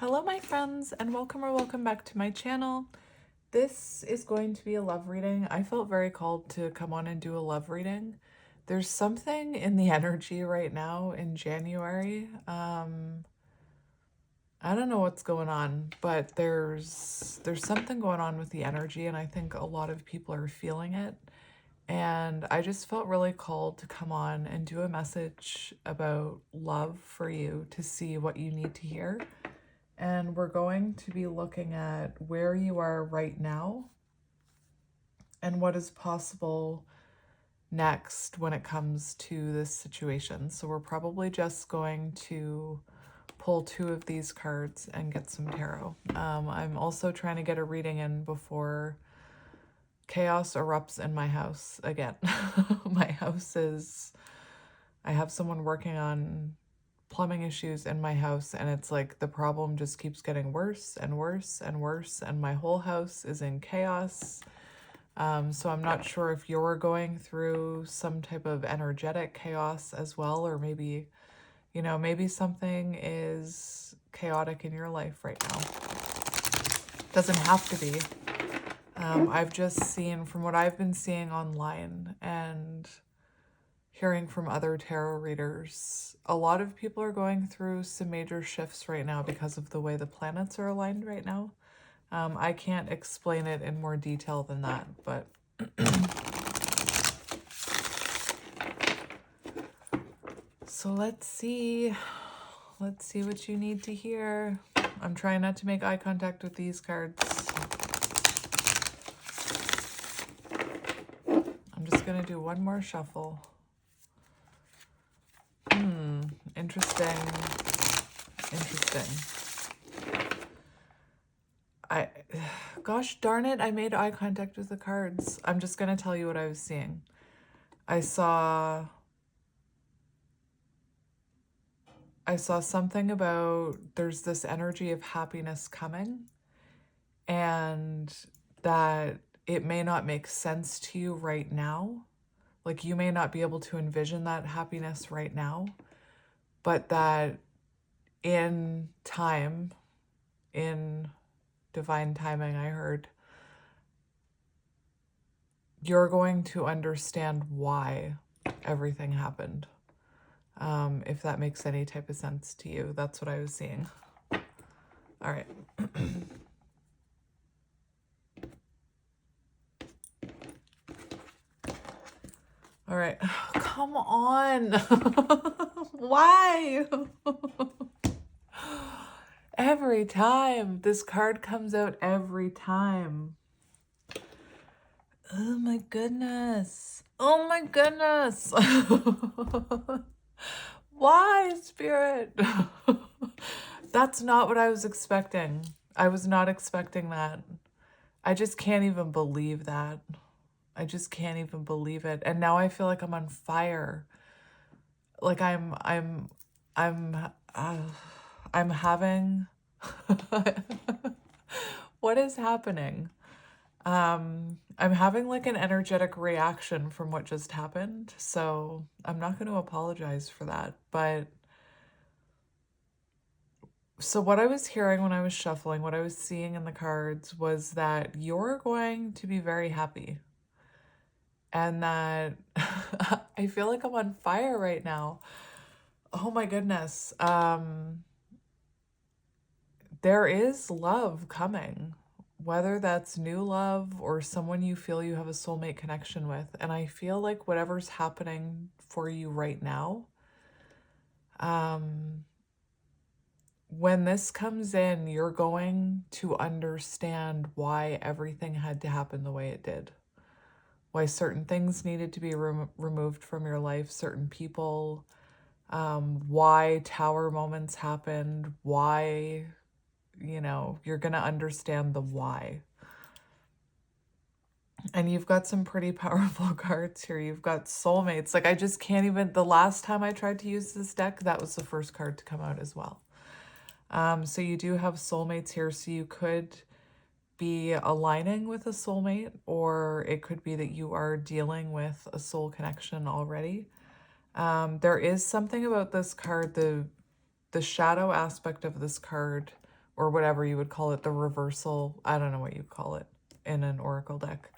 Hello my friends, and welcome back to my channel. This is going to be a love reading. I felt very called to come on and do a love reading. There's something in the energy right now in January. I don't know what's going on, but there's something going on with the energy, and I think a lot of people are feeling it. And I just felt really called to come on and do a message about love for you to see what you need to hear. And we're going to be looking at where you are right now and what is possible next when it comes to this situation. So we're probably just going to pull two of these cards and get some tarot. I'm also trying to get a reading in before chaos erupts in my house again. My house is, I have someone working on plumbing issues in my house, and it's like the problem just keeps getting worse and worse and worse, and my whole house is in chaos. So I'm not sure if you're going through some type of energetic chaos as well, or maybe, maybe something is chaotic in your life right now. Doesn't have to be. I've just seen, from what I've been seeing online and hearing from other tarot readers, a lot of people are going through some major shifts right now because of the way the planets are aligned right now. I can't explain it in more detail than that, but so let's see what you need to hear. I'm trying not to make eye contact with these cards. I'm just gonna do one more shuffle. Interesting. Gosh darn it, I made eye contact with the cards. I'm just gonna tell you what I was seeing. I saw something about there's this energy of happiness coming, and that it may not make sense to you right now. Like, you may not be able to envision that happiness right now, but that in time, in divine timing, I heard, you're going to understand why everything happened. If that makes any type of sense to you. That's what I was seeing. All right. All right. Come on. Why? Every time. This card comes out every time. Oh my goodness. Oh my goodness. Why, Spirit? That's not what I was expecting. I was not expecting that. I just can't even believe that. I just can't even believe it. And now I feel like I'm on fire. Like I'm having what is happening? I'm having like an energetic reaction from what just happened. So I'm not going to apologize for that. But so what I was hearing when I was shuffling, what I was seeing in the cards was that you're going to be very happy. And that I feel like I'm on fire right now. Oh my goodness. There is love coming, whether that's new love or someone you feel you have a soulmate connection with. And I feel like whatever's happening for you right now, when this comes in, you're going to understand why everything had to happen the way it did. Why certain things needed to be removed from your life, certain people, why tower moments happened, why, you're going to understand the why. And you've got some pretty powerful cards here. You've got soulmates. Like, I just can't even, the last time I tried to use this deck, that was the first card to come out as well. So you do have soulmates here. So you could be aligning with a soulmate, or it could be that you are dealing with a soul connection already. There is something about this card, the shadow aspect of this card or whatever you would call it, the reversal. I don't know what you call it in an oracle deck.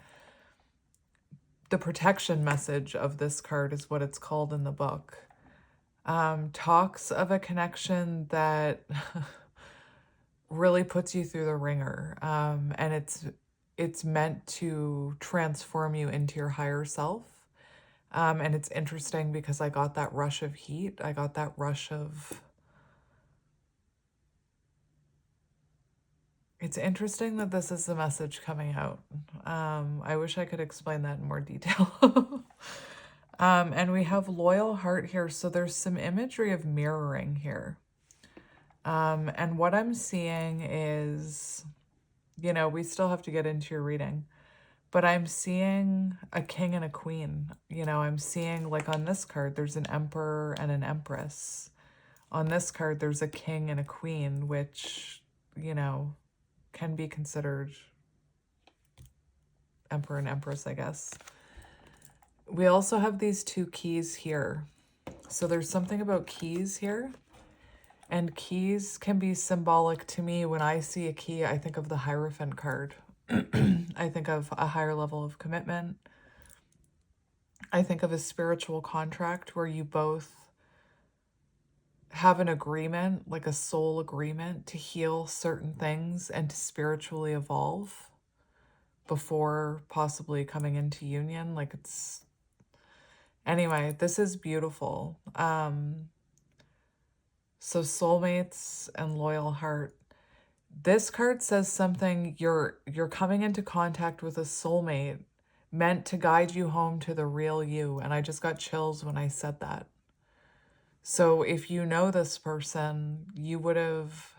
The protection message of this card is what it's called in the book. Talks of a connection that really puts you through the ringer. And it's meant to transform you into your higher self. And it's interesting because I got that rush of heat. I got that rush of... It's interesting that this is the message coming out. I wish I could explain that in more detail. And we have loyal heart here. So there's some imagery of mirroring here. And what I'm seeing is, you know, we still have to get into your reading, but I'm seeing a king and a queen. You know, I'm seeing, like on this card, there's an emperor and an empress. On this card, there's a king and a queen, which, you know, can be considered emperor and empress, I guess. We also have these two keys here. So there's something about keys here. And keys can be symbolic to me. When I see a key, I think of the Hierophant card. I think of a higher level of commitment. I think of a spiritual contract where you both have an agreement, like a soul agreement, to heal certain things and to spiritually evolve before possibly coming into union. Like it's... Anyway, this is beautiful. So soulmates and loyal heart. This card says something, you're coming into contact with a soulmate meant to guide you home to the real you. And I just got chills when I said that. So if you know this person, you would have,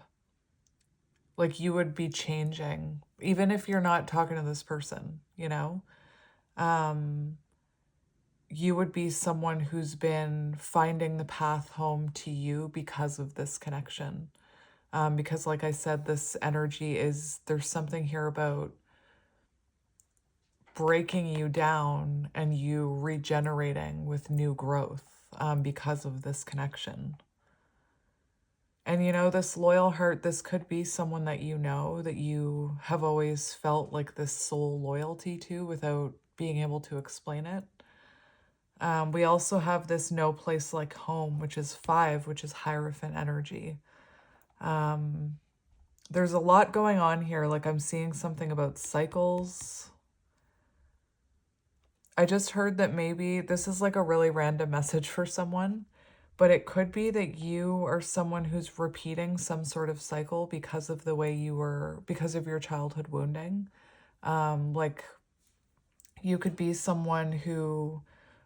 like, you would be changing, even if you're not talking to this person, you know? You would be someone who's been finding the path home to you because of this connection. Because like I said, this energy is, there's something here about breaking you down and you regenerating with new growth because of this connection. And you know, this loyal heart, this could be someone that you know, that you have always felt like this soul loyalty to without being able to explain it. We also have this no place like home, which is 5, which is Hierophant energy. There's a lot going on here. Like I'm seeing something about cycles. I just heard that maybe this is like a really random message for someone, but it could be that you are someone who's repeating some sort of cycle because of the way you were, because of your childhood wounding. Like you could be someone who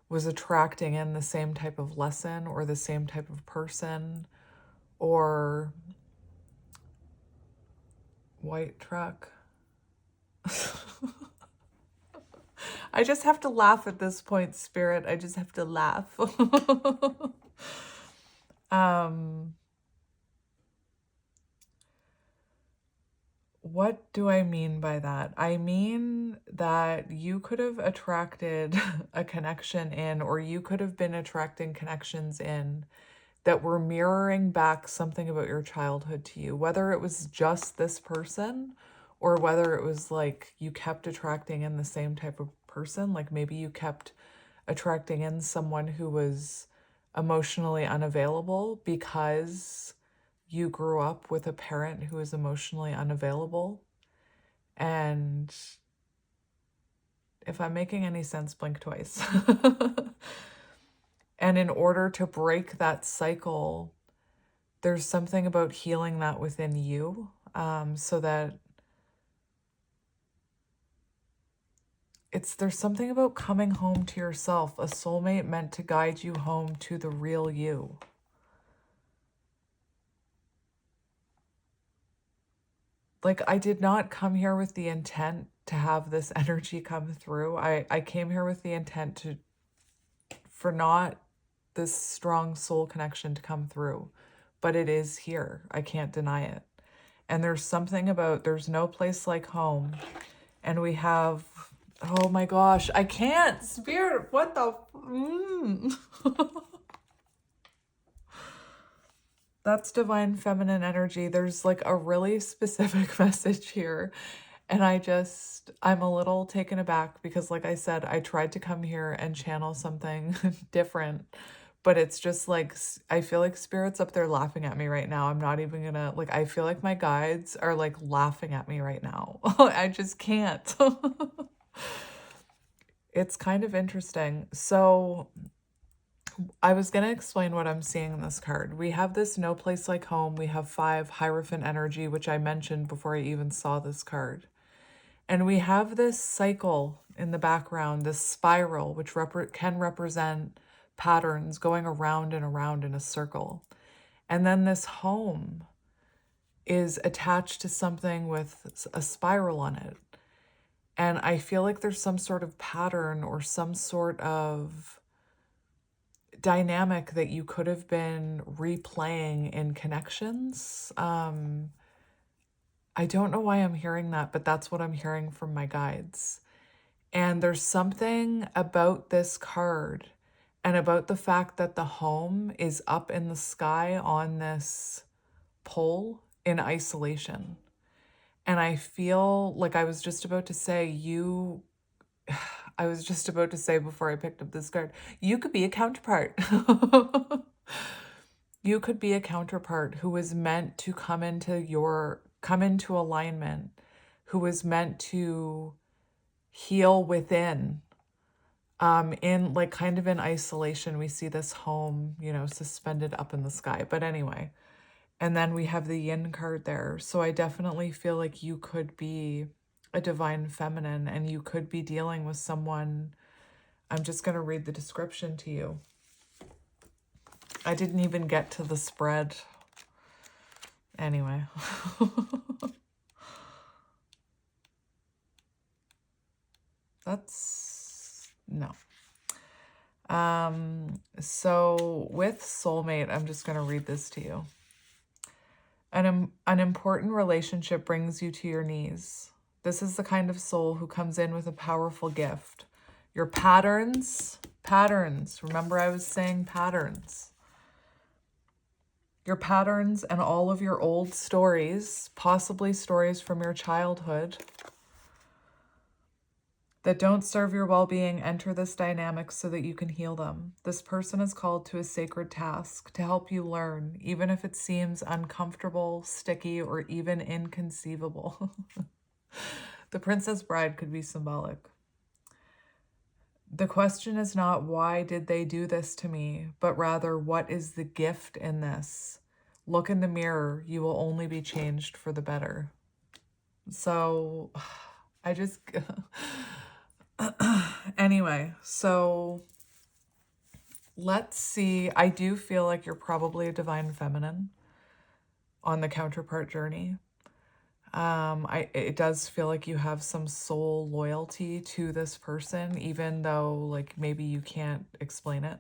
was attracting in the same type of lesson or the same type of person, or white truck. I just have to laugh at this point, Spirit. I just have to laugh. What do I mean by that? I mean that you could have attracted a connection in, or you could have been attracting connections in that were mirroring back something about your childhood to you, whether it was just this person or whether it was like you kept attracting in the same type of person. Like maybe you kept attracting in someone who was emotionally unavailable because you grew up with a parent who is emotionally unavailable. And if I'm making any sense, blink twice. And in order to break that cycle, there's something about healing that within you, so that there's something about coming home to yourself, a soulmate meant to guide you home to the real you. Like, I did not come here with the intent to have this energy come through. I came here with the intent for not this strong soul connection to come through, but it is here. I can't deny it. And there's something about, there's no place like home. And we have, oh my gosh, I can't, Spirit, what the, That's divine feminine energy. There's like a really specific message here. And I'm a little taken aback because, like I said, I tried to come here and channel something different, but it's just like, I feel like spirit's up there laughing at me right now. I'm not even gonna, like, I feel like my guides are like laughing at me right now. I just can't. It's kind of interesting. So, I was going to explain what I'm seeing in this card. We have this no place like home. We have 5 Hierophant energy, which I mentioned before I even saw this card. And we have this cycle in the background, this spiral, which can represent patterns going around and around in a circle. And then this home is attached to something with a spiral on it. And I feel like there's some sort of pattern or some sort of dynamic that you could have been replaying in connections. I don't know why I'm hearing that, but that's what I'm hearing from my guides. And there's something about this card and about the fact that the home is up in the sky on this pole in isolation. And I feel like I was just about to say, I was just about to say before I picked up this card, you could be a counterpart. You could be a counterpart who is meant to come into alignment, who is meant to heal within. In like kind of in isolation, we see this home, suspended up in the sky. But anyway, and then we have the yin card there. So I definitely feel like you could be a divine feminine and you could be dealing with someone. I'm just going to read the description to you. I didn't even get to the spread. Anyway. No. So with Soulmate, I'm just going to read this to you. An important relationship brings you to your knees. This is the kind of soul who comes in with a powerful gift. Your patterns, remember I was saying patterns. Your patterns and all of your old stories, possibly stories from your childhood, that don't serve your well-being, enter this dynamic so that you can heal them. This person is called to a sacred task to help you learn, even if it seems uncomfortable, sticky, or even inconceivable. The Princess Bride could be symbolic. The question is not why did they do this to me, but rather what is the gift in this? Look in the mirror, you will only be changed for the better. So I just... Anyway, so let's see. I do feel like you're probably a divine feminine on the counterpart journey. It does feel like you have some soul loyalty to this person, even though like maybe you can't explain it.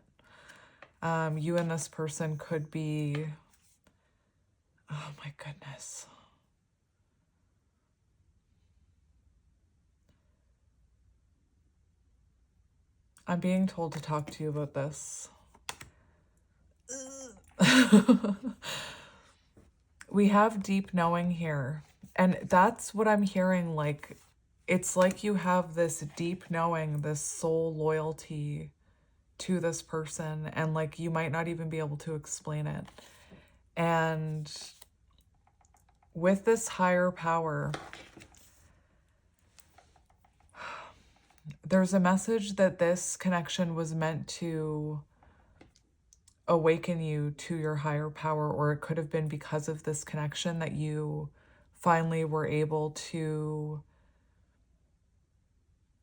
You and this person could be, oh my goodness. I'm being told to talk to you about this. We have deep knowing here. And that's what I'm hearing. Like, it's like you have this deep knowing, this soul loyalty to this person. And like, you might not even be able to explain it. And with this higher power, there's a message that this connection was meant to awaken you to your higher power, or it could have been because of this connection that you finally were able to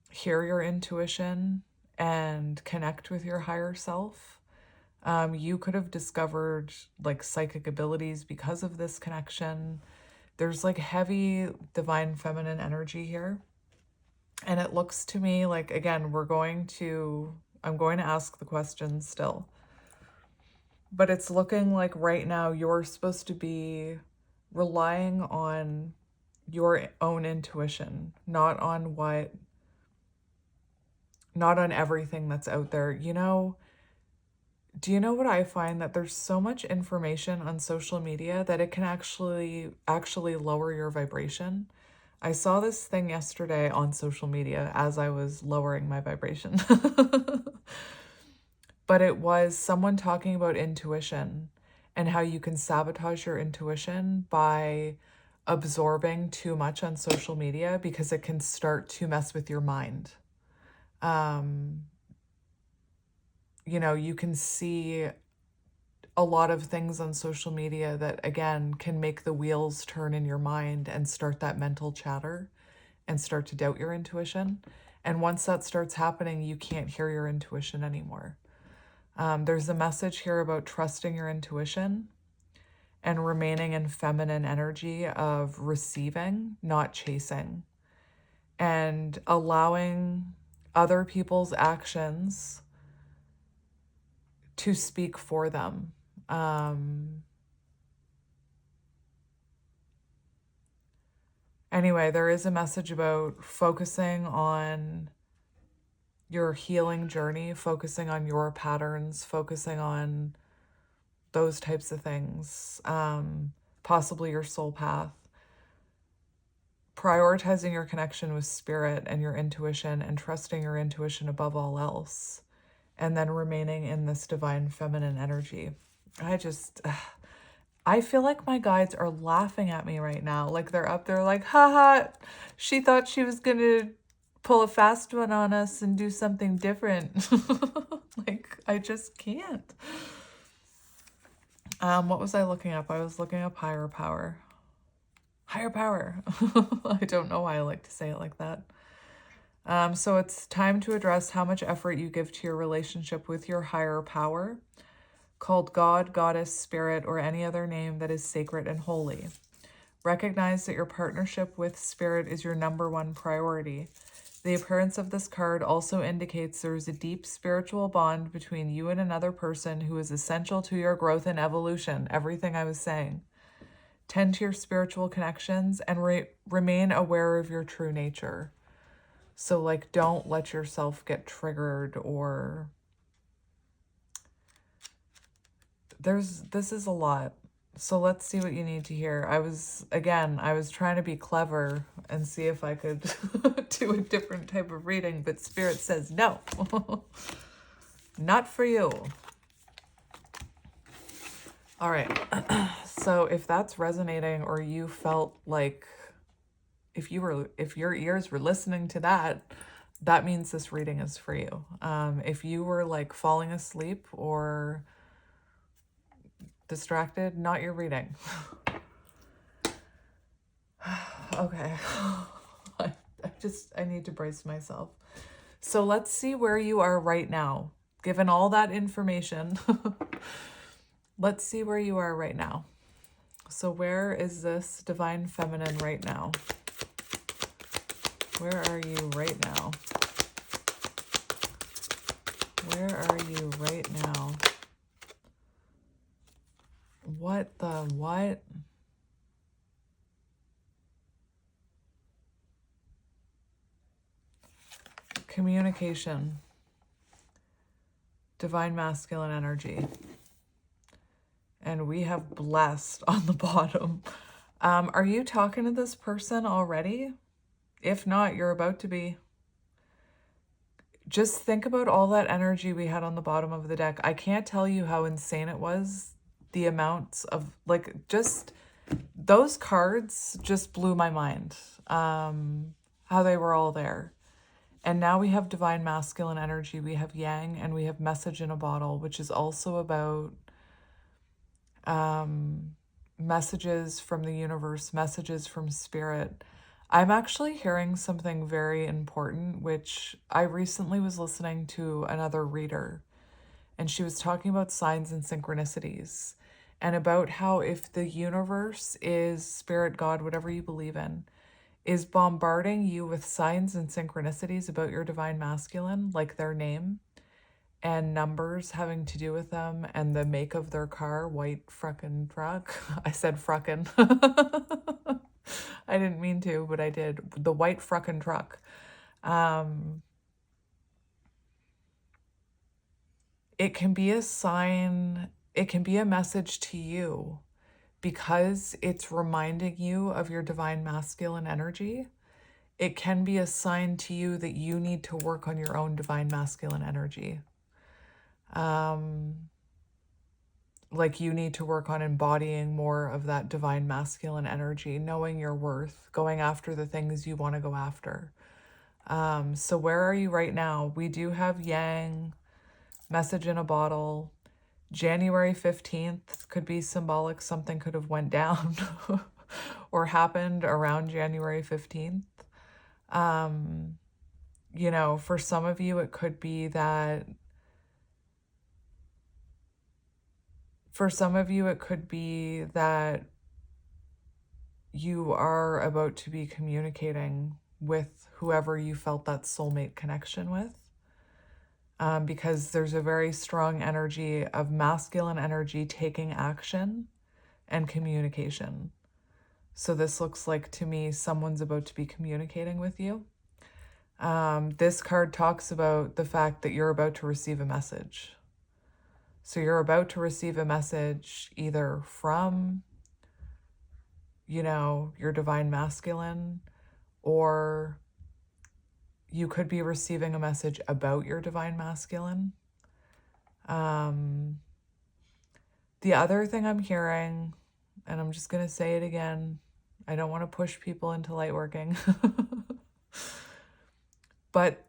hear your intuition and connect with your higher self. You could have discovered like psychic abilities because of this connection. There's like heavy divine feminine energy here. And it looks to me like, again, I'm going to ask the questions still. But it's looking like right now you're supposed to be relying on your own intuition, not on everything that's out there. Do you know what I find? That there's so much information on social media that it can actually lower your vibration. I saw this thing yesterday on social media as I was lowering my vibration. But it was someone talking about intuition and how you can sabotage your intuition by absorbing too much on social media because it can start to mess with your mind. Um, you can see a lot of things on social media that, again, can make the wheels turn in your mind and start that mental chatter and start to doubt your intuition. And once that starts happening, you can't hear your intuition anymore. There's a message here about trusting your intuition and remaining in feminine energy of receiving, not chasing, and allowing other people's actions to speak for them. Anyway, there is a message about focusing on your healing journey, focusing on your patterns, focusing on those types of things, possibly your soul path, prioritizing your connection with spirit and your intuition and trusting your intuition above all else, and then remaining in this divine feminine energy. I feel like my guides are laughing at me right now. Like they're up there like, haha, she thought she was going to pull a fast one on us and do something different. Like, I just can't. What was I looking up? I was looking up higher power. Higher power. I don't know why I like to say it like that. So it's time to address how much effort you give to your relationship with your higher power, called God, Goddess, Spirit, or any other name that is sacred and holy. Recognize that your partnership with Spirit is your number one priority. The appearance of this card also indicates there is a deep spiritual bond between you and another person who is essential to your growth and evolution. Everything I was saying. Tend to your spiritual connections and remain aware of your true nature. So, like, don't let yourself get triggered or... This is a lot. So let's see what you need to hear. I was trying to be clever and see if I could do a different type of reading, but Spirit says no. Not for you. All right. So if that's resonating, or you felt like if your ears were listening to that, that means this reading is for you. If you were like falling asleep or distracted, not your reading. Okay. I need to brace myself. So let's see where you are right now. Given all that information, let's see where you are right now. So where is this divine feminine right now? Where are you right now? Where are you right now? What the what? Communication. Divine masculine energy. And we have blessed on the bottom. Are you talking to this person already? If not, you're about to be. Just think about all that energy we had on the bottom of the deck. I can't tell you how insane it was. The amounts of, like, just those cards just blew my mind. How they were all there. And now we have divine masculine energy. We have yang, and we have message in a bottle, which is also about messages from the universe, messages from spirit. I'm actually hearing something very important, which I recently was listening to another reader, and she was talking about signs and synchronicities, and about how if the universe is spirit, God, whatever you believe in, is bombarding you with signs and synchronicities about your divine masculine, like their name and numbers having to do with them and the make of their car, white frickin' truck. I said frickin'. I didn't mean to, but I did. The white frickin' truck. it can be a sign, it can be a message to you because it's reminding you of your divine masculine energy. It can be a sign to you that you need to work on your own divine masculine energy. Like you need to work on embodying more of that divine masculine energy, knowing your worth, going after the things you want to go after. So where are you right now? We do have Yang, message in a bottle. January 15th could be symbolic. Something could have went down or happened around January 15th. You know, for some of you, it could be that you are about to be communicating with whoever you felt that soulmate connection with. Because there's a very strong energy of masculine energy taking action and communication. So this looks like to me someone's about to be communicating with you. This card talks about the fact that you're about to receive a message. So you're about to receive a message either from, you know, your divine masculine, or you could be receiving a message about your divine masculine. The other thing I'm hearing, and I'm just going to say it again, I don't want to push people into light working, but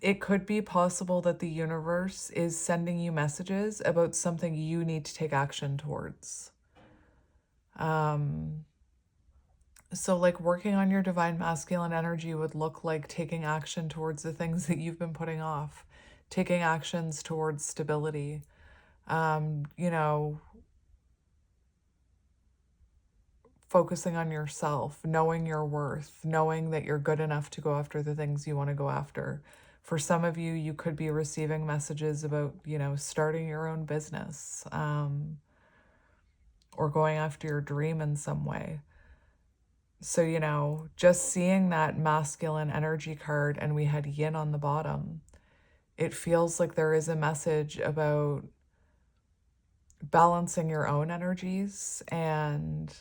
it could be possible that the universe is sending you messages about something you need to take action towards. So like working on your divine masculine energy would look like taking action towards the things that you've been putting off, taking actions towards stability, you know, focusing on yourself, knowing your worth, knowing that you're good enough to go after the things you want to go after. For some of you, you could be receiving messages about, you know, starting your own business, or going after your dream in some way. So, you know, just seeing that masculine energy card and we had yin on the bottom, it feels like there is a message about balancing your own energies and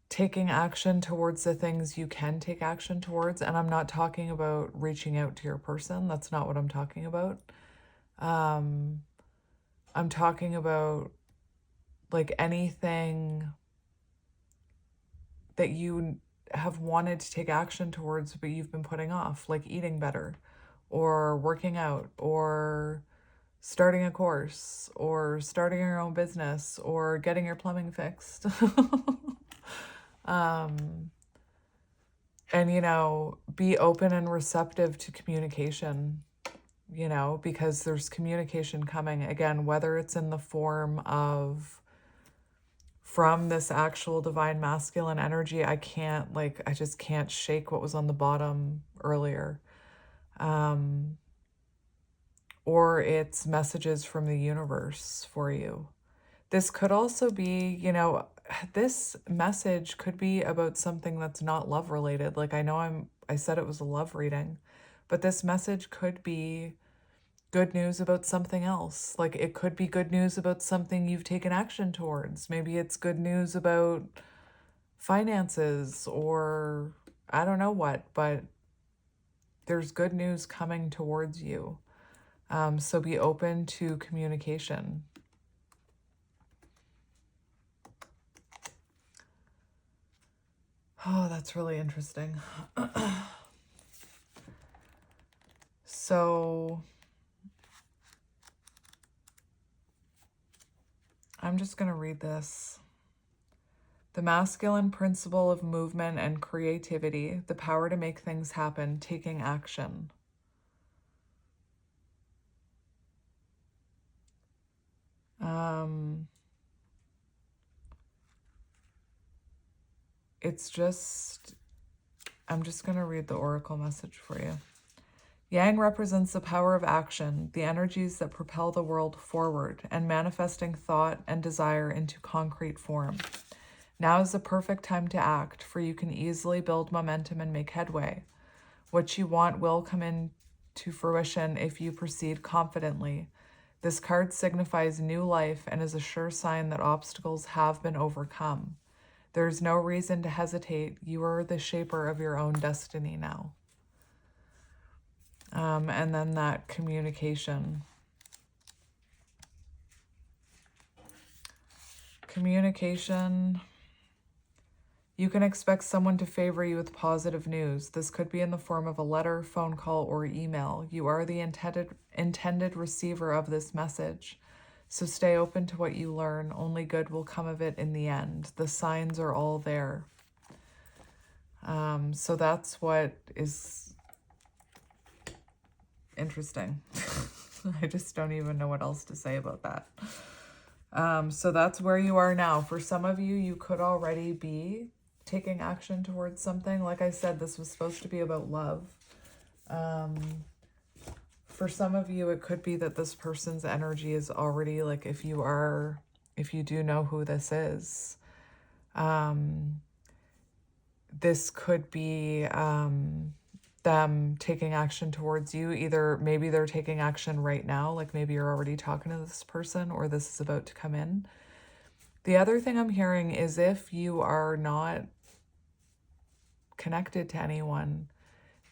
taking action towards the things you can take action towards. And I'm not talking about reaching out to your person. That's not what I'm talking about. I'm talking about like anything that you have wanted to take action towards, but you've been putting off, like eating better or working out or starting a course or starting your own business or getting your plumbing fixed. And, you know, be open and receptive to communication, you know, because there's communication coming again, whether it's in the form of from this actual divine masculine energy. I just can't shake what was on the bottom earlier. Or it's messages from the universe for you. This could also be, you know, this message could be about something that's not love related. Like I said it was a love reading, but this message could be good news about something else. Like it could be good news about something you've taken action towards. Maybe it's good news about finances or I don't know what, but there's good news coming towards you. So be open to communication. Oh, that's really interesting. So I'm just going to read this. The masculine principle of movement and creativity, the power to make things happen, taking action. I'm just going to read the oracle message for you. Yang represents the power of action, the energies that propel the world forward and manifesting thought and desire into concrete form. Now is the perfect time to act, for you can easily build momentum and make headway. What you want will come into fruition if you proceed confidently. This card signifies new life and is a sure sign that obstacles have been overcome. There is no reason to hesitate. You are the shaper of your own destiny now. And then that communication. Communication. You can expect someone to favor you with positive news. This could be in the form of a letter, phone call, or email. You are the intended receiver of this message. So stay open to what you learn. Only good will come of it in the end. The signs are all there. So that's what is interesting. I just don't even know what else to say about that. So that's where you are now. For some of you, you could already be taking action towards something. Like I said, this was supposed to be about love. For some of you, it could be that this person's energy is already, like, if you do know who this is, this could be them taking action towards you. Either maybe they're taking action right now, like maybe you're already talking to this person, or this is about to come in. The other thing I'm hearing is if you are not connected to anyone,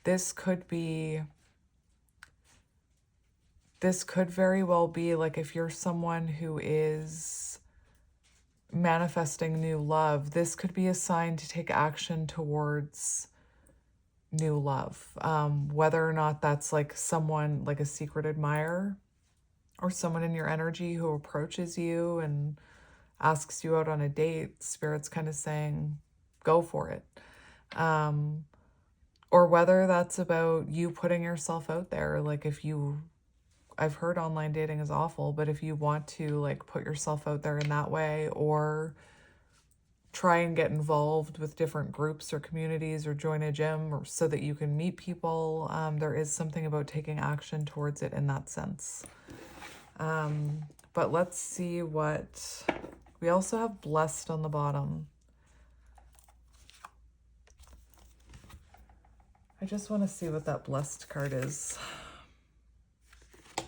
this could very well be like, if you're someone who is manifesting new love, this could be a sign to take action towards new love. Whether or not that's like someone, like a secret admirer, or someone in your energy who approaches you and asks you out on a date, Spirit's kind of saying, go for it. Or whether that's about you putting yourself out there. Like I've heard online dating is awful, but if you want to like put yourself out there in that way, or try and get involved with different groups or communities, or join a gym, or so that you can meet people, there is something about taking action towards it in that sense. But let's see what... We also have blessed on the bottom. I just want to see what that blessed card is.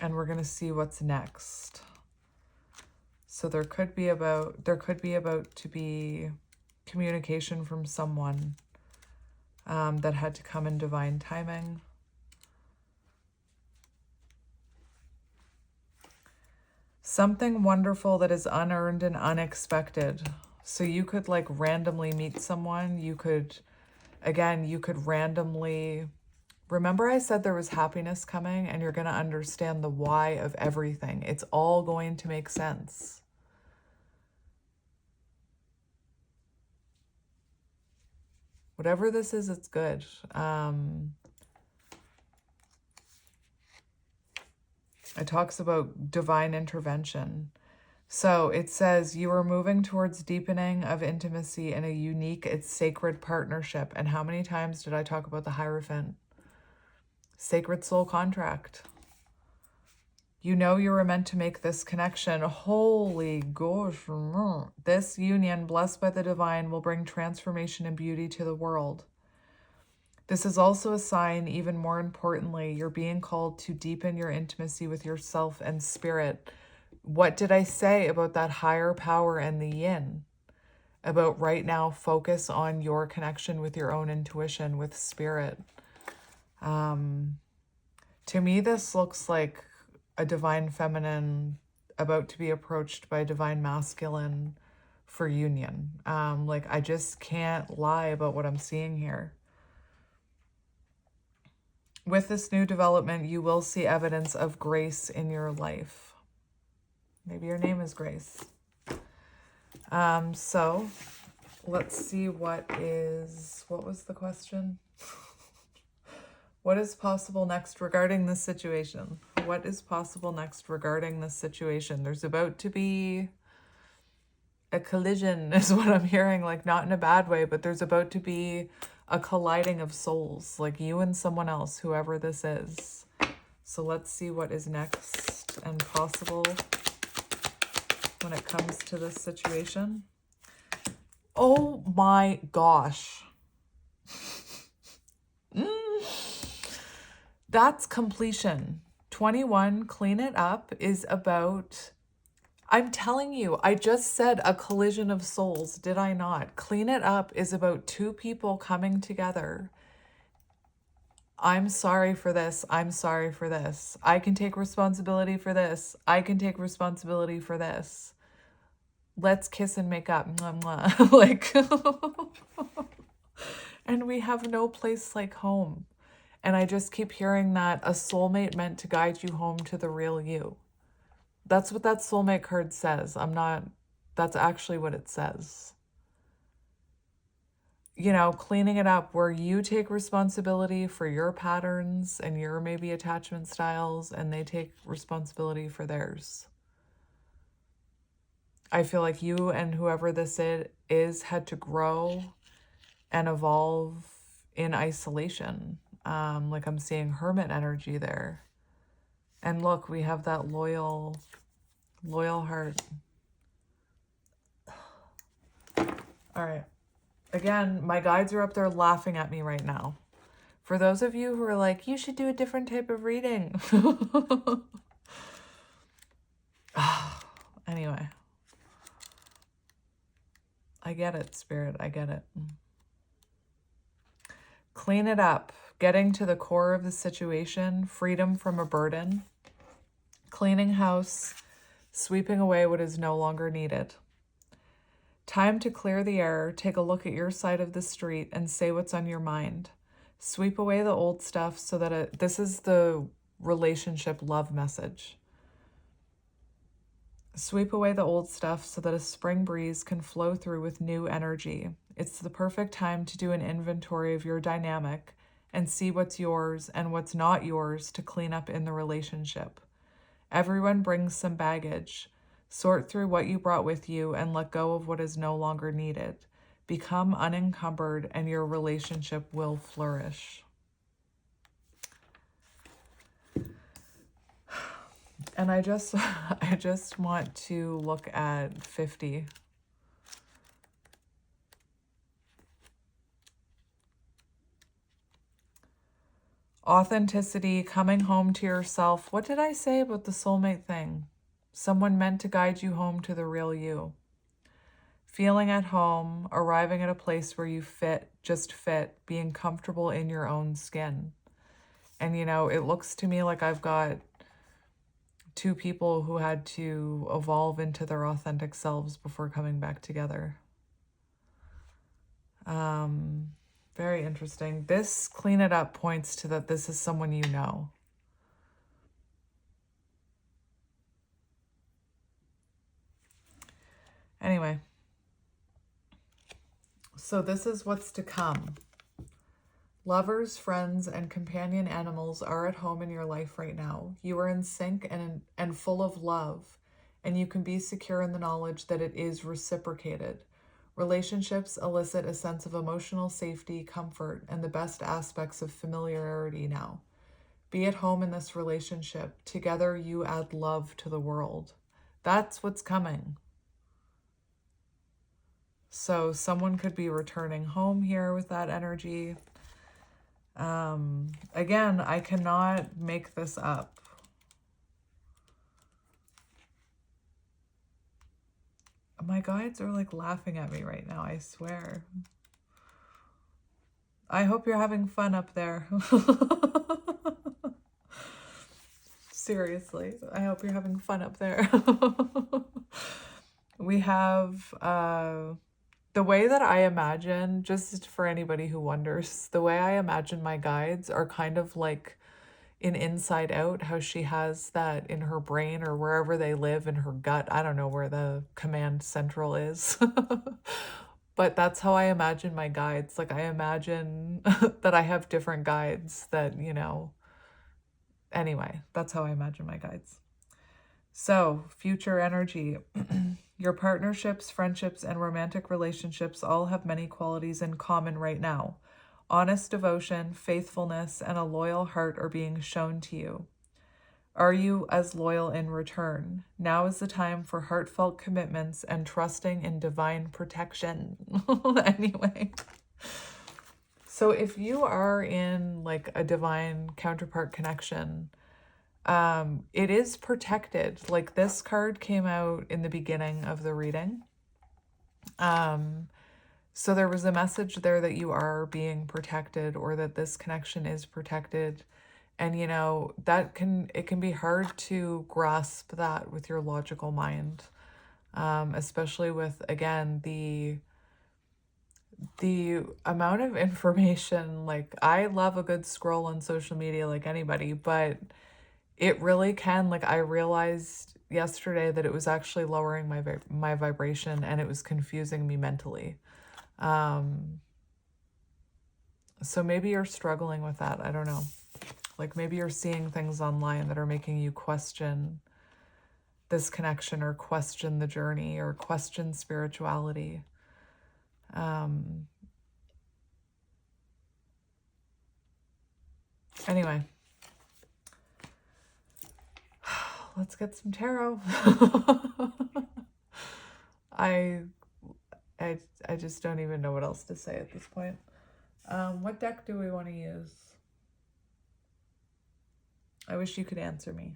And we're going to see what's next. So there could be about to be communication from someone that had to come in divine timing. Something wonderful that is unearned and unexpected. So you could like randomly meet someone. You could randomly... Remember I said there was happiness coming, and you're going to understand the why of everything. It's all going to make sense. Whatever this is, it's good. It talks about divine intervention. So it says you are moving towards deepening of intimacy in a unique, it's sacred partnership. And how many times did I talk about the Hierophant? Sacred soul contract. You know you were meant to make this connection. Holy gosh. This union, blessed by the divine, will bring transformation and beauty to the world. This is also a sign, even more importantly, you're being called to deepen your intimacy with yourself and spirit. What did I say about that higher power and the yin? About right now, focus on your connection with your own intuition, with spirit. To me, this looks like a divine feminine about to be approached by divine masculine for union. Like, I just can't lie about what I'm seeing here. With this new development, you will see evidence of grace in your life. Maybe your name is Grace. So let's see what was the question? What is possible next regarding this situation? What is possible next regarding this situation? There's about to be a collision is what I'm hearing, like not in a bad way, but there's about to be a colliding of souls, like you and someone else, whoever this is. So let's see what is next and possible when it comes to this situation. Oh my gosh. That's completion. 21, clean it up, is about, I'm telling you, I just said a collision of souls, did I not? Clean it up is about two people coming together. I'm sorry for this. I'm sorry for this. I can take responsibility for this. I can take responsibility for this. Let's kiss and make up. Mwah, mwah. Like, and we have no place like home. And I just keep hearing that a soulmate meant to guide you home to the real you. That's what that soulmate card says. That's actually what it says. You know, cleaning it up where you take responsibility for your patterns and your maybe attachment styles, and they take responsibility for theirs. I feel like you and whoever this is had to grow and evolve in isolation. Like I'm seeing hermit energy there. And look, we have that loyal heart. All right. Again, my guides are up there laughing at me right now. For those of you who are like, you should do a different type of reading. Anyway. I get it, Spirit. I get it. Clean it up. Getting to the core of the situation. Freedom from a burden. Cleaning house. Sweeping away what is no longer needed. Time to clear the air. Take a look at your side of the street and say what's on your mind. Sweep away the old stuff so that this is the relationship love message. Sweep away the old stuff so that a spring breeze can flow through with new energy. It's the perfect time to do an inventory of your dynamic and see what's yours and what's not yours to clean up in the relationship. Everyone brings some baggage. Sort through what you brought with you and let go of what is no longer needed. Become unencumbered and your relationship will flourish. And I just want to look at 50. Authenticity, coming home to yourself. What did I say about the soulmate thing? Someone meant to guide you home to the real you. Feeling at home, arriving at a place where you fit, being comfortable in your own skin. And, you know, it looks to me like I've got two people who had to evolve into their authentic selves before coming back together. Very interesting. This clean it up points to that this is someone you know. Anyway, so this is what's to come. Lovers, friends, and companion animals are at home in your life right now. You are in sync and full of love, and you can be secure in the knowledge that it is reciprocated. Relationships elicit a sense of emotional safety, comfort, and the best aspects of familiarity now. Be at home in this relationship. Together, you add love to the world. That's what's coming. So someone could be returning home here with that energy. Again, I cannot make this up. My guides are like laughing at me right now, I swear. I hope you're having fun up there. Seriously, I hope you're having fun up there. We have the way that I imagine, just for anybody who wonders, the way I imagine my guides are kind of like in Inside Out, how she has that in her brain or wherever they live in her gut. I don't know where the command central is. But that's how I imagine my guides. Like I imagine that I have different guides that, you know, anyway, that's how I imagine my guides. So, future energy. Your partnerships, friendships, and romantic relationships all have many qualities in common right now. Honest devotion, faithfulness, and a loyal heart are being shown to you. Are you as loyal in return? Now is the time for heartfelt commitments and trusting in divine protection. Anyway. So if you are in like a divine counterpart connection, It is protected. Like this card came out in the beginning of the reading. So there was a message there that you are being protected, or that this connection is protected. And you know, it can be hard to grasp that with your logical mind. Especially with, again, the amount of information. Like, I love a good scroll on social media like anybody, but it really can, like, I realized yesterday that it was actually lowering my vibration, and it was confusing me mentally. So maybe you're struggling with that. I don't know. Like, maybe you're seeing things online that are making you question this connection, or question the journey, or question spirituality. Anyway, let's get some tarot. I just don't even know what else to say at this point. What deck do we want to use? I wish you could answer me.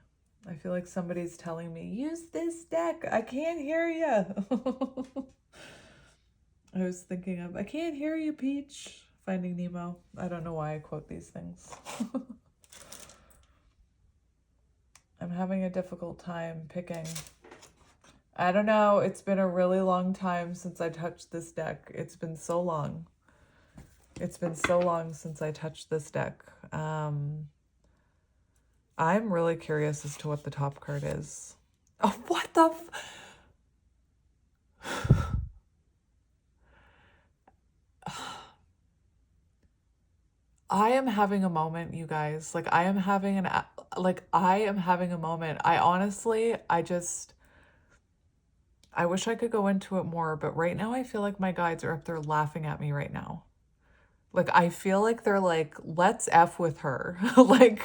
I feel like somebody's telling me, use this deck. I can't hear you. I was thinking of, I can't hear you, Peach. Finding Nemo. I don't know why I quote these things. I'm having a difficult time picking. I don't know. It's been a really long time since I touched this deck. It's been so long. It's been so long since I touched this deck. I'm really curious as to what the top card is. Oh, what the I am having a moment, you guys. Like, I am having a moment. I honestly, I wish I could go into it more, but right now I feel like my guides are up there laughing at me right now. Like, I feel like they're like, let's F with her. Like,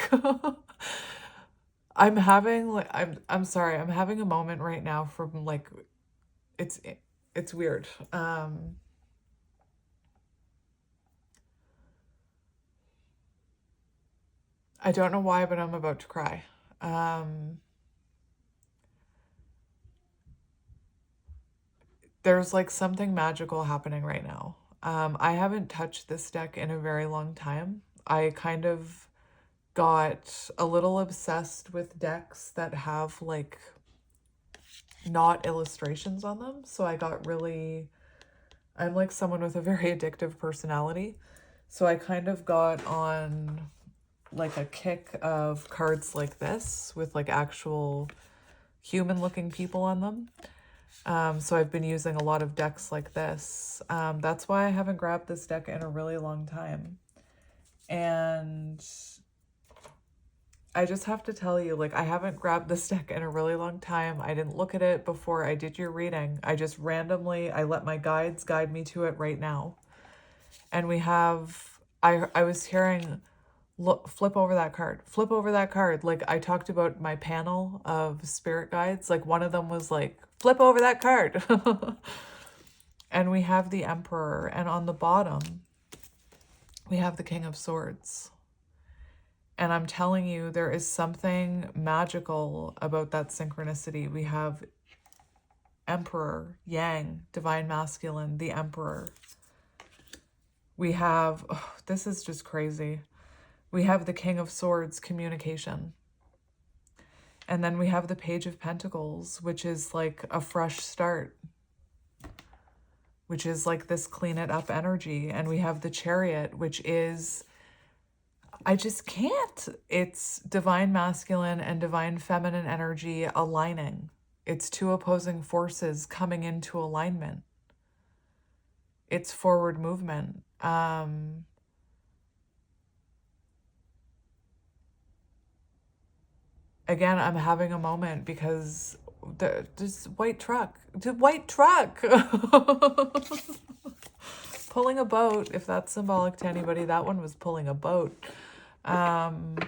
I'm sorry, I'm having a moment right now from, like, it's weird. I don't know why, but I'm about to cry. There's like something magical happening right now. I haven't touched this deck in a very long time. I kind of got a little obsessed with decks that have like not illustrations on them. So I'm like someone with a very addictive personality. So I kind of got on like a kick of cards like this with like actual human looking people on them. So I've been using a lot of decks like this. That's why I haven't grabbed this deck in a really long time. And I just have to tell you, like, I haven't grabbed this deck in a really long time. I didn't look at it before I did your reading. I just randomly, I let my guides guide me to it right now. And we have, I was hearing, look, flip over that card. Flip over that card. Like, I talked about my panel of spirit guides. Like, one of them was like, flip over that card. And we have the Emperor. And on the bottom, we have the King of Swords. And I'm telling you, there is something magical about that synchronicity. We have Emperor, Yang, Divine Masculine, the Emperor. We have, oh, this is just crazy. We have the King of Swords, communication. And then we have the Page of Pentacles, which is like a fresh start, which is like this clean it up energy. And we have the Chariot, which is, I just can't. It's divine masculine and divine feminine energy aligning. It's two opposing forces coming into alignment. It's forward movement. Again, I'm having a moment because this white truck, pulling a boat. If that's symbolic to anybody, that one was pulling a boat. I'm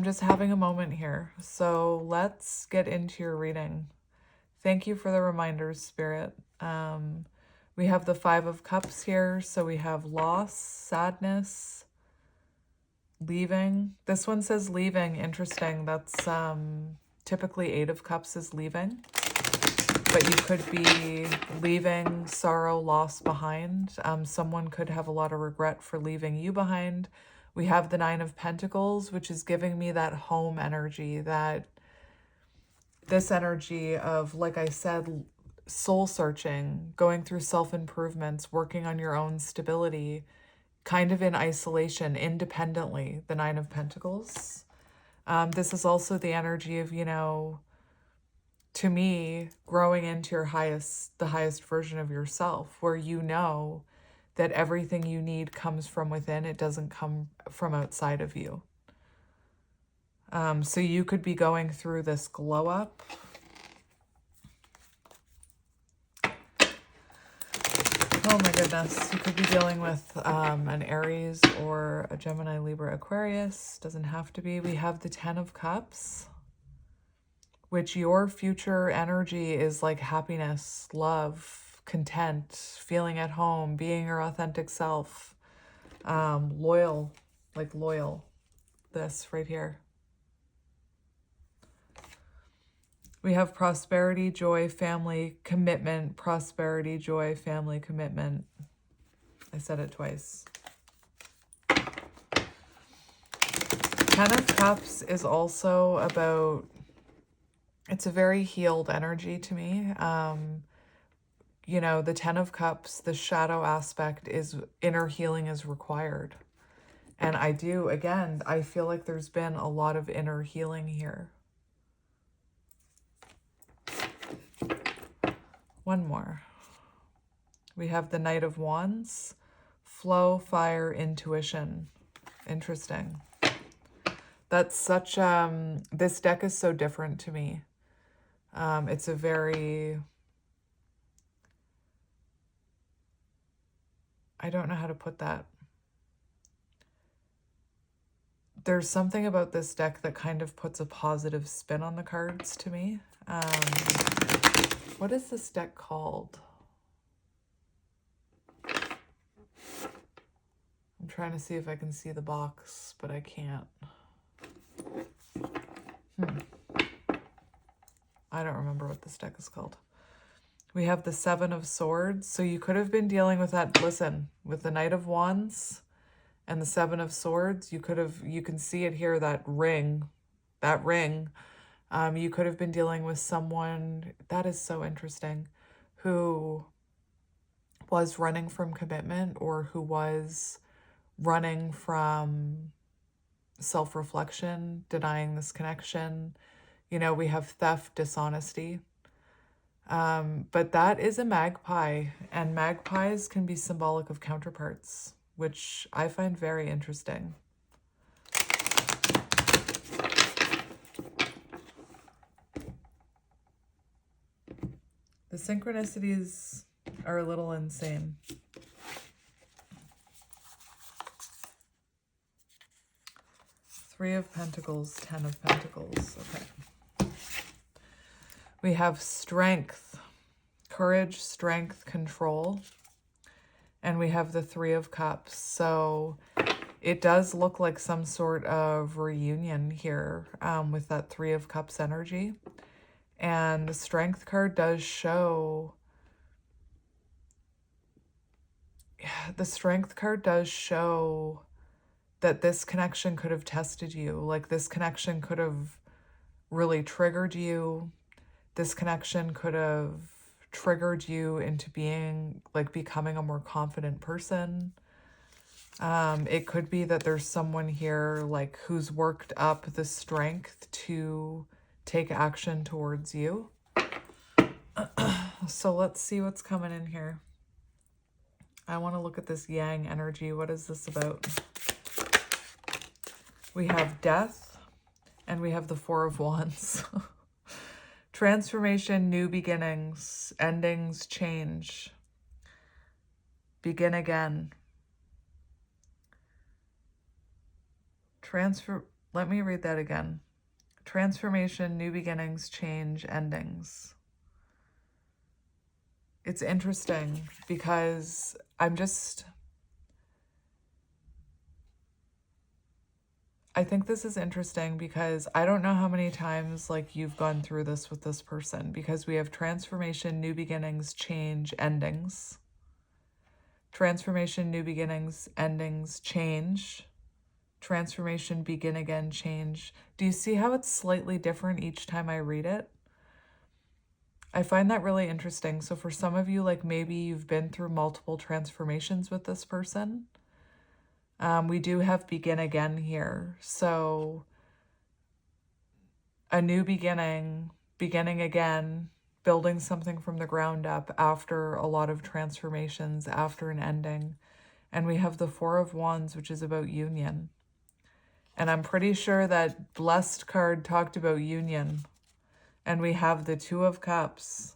just having a moment here. So let's get into your reading. Thank you for the reminders, Spirit. We have the Five of Cups here. So we have loss, sadness, Leaving. This one says leaving. Interesting. That's typically 8 of Cups is leaving. But you could be leaving sorrow, loss behind. Someone could have a lot of regret for leaving you behind. We have the 9 of Pentacles, which is giving me that home energy, that this energy of, like I said, soul searching, going through self-improvements, working on your own stability, kind of in isolation, independently, the 9 of Pentacles. This is also the energy of, you know, to me, growing into your the highest version of yourself, where you know that everything you need comes from within. It doesn't come from outside of you. So you could be going through this glow up. Oh my goodness. You could be dealing with an Aries or a Gemini, Libra, Aquarius. Doesn't have to be. We have the 10 of Cups, which your future energy is like happiness, love, content, feeling at home, being your authentic self, loyal, like loyal, this right here. We have prosperity, joy, family, commitment, prosperity, joy, family, commitment. I said it twice. 10 of Cups is also about, it's a very healed energy to me. You know, the 10 of Cups, the shadow aspect is inner healing is required. And I do, again, I feel like there's been a lot of inner healing here. One more. We have the Knight of Wands, flow, fire, intuition. Interesting. That's such, this deck is so different to me. It's a very, I don't know how to put that. There's something about this deck that kind of puts a positive spin on the cards to me. What is this deck called? I'm trying to see if I can see the box, but I can't. I don't remember what this deck is called. We have the 7 of Swords. So you could have been dealing with that, listen, with the Knight of Wands and the 7 of Swords. You could have, you can see it here, that ring. You could have been dealing with someone, that is so interesting, who was running from commitment or who was running from self-reflection, denying this connection. You know, we have theft, dishonesty. But that is a magpie, and magpies can be symbolic of counterparts, which I find very interesting. The synchronicities are a little insane. Three of Pentacles, 10 of Pentacles. Okay. We have strength, courage, strength, control. And we have the 3 of Cups. So it does look like some sort of reunion here with that 3 of Cups energy. And the Strength card does show, the Strength card does show that this connection could have tested you. Like this connection could have really triggered you. This connection could have triggered you into being, like, becoming a more confident person. It could be that there's someone here, like, who's worked up the strength to take action towards you. So let's see what's coming in here. I want to look at this yang energy. What is this about? We have death and we have the 4 of Wands. Transformation, new beginnings, endings, change. Begin again. Let me read that again. Transformation, new beginnings, change, endings. It's interesting because I'm just, I think this is interesting because I don't know how many times like you've gone through this with this person, because we have transformation, new beginnings, change, endings. Transformation, new beginnings, endings, change. Transformation, begin again, change. Do you see how it's slightly different each time I read it? I find that really interesting. So for some of you, like maybe you've been through multiple transformations with this person. We do have begin again here. So a new beginning, beginning again, building something from the ground up after a lot of transformations, after an ending. And we have the Four of Wands, which is about union. And I'm pretty sure that Blessed card talked about union. And we have the Two of Cups.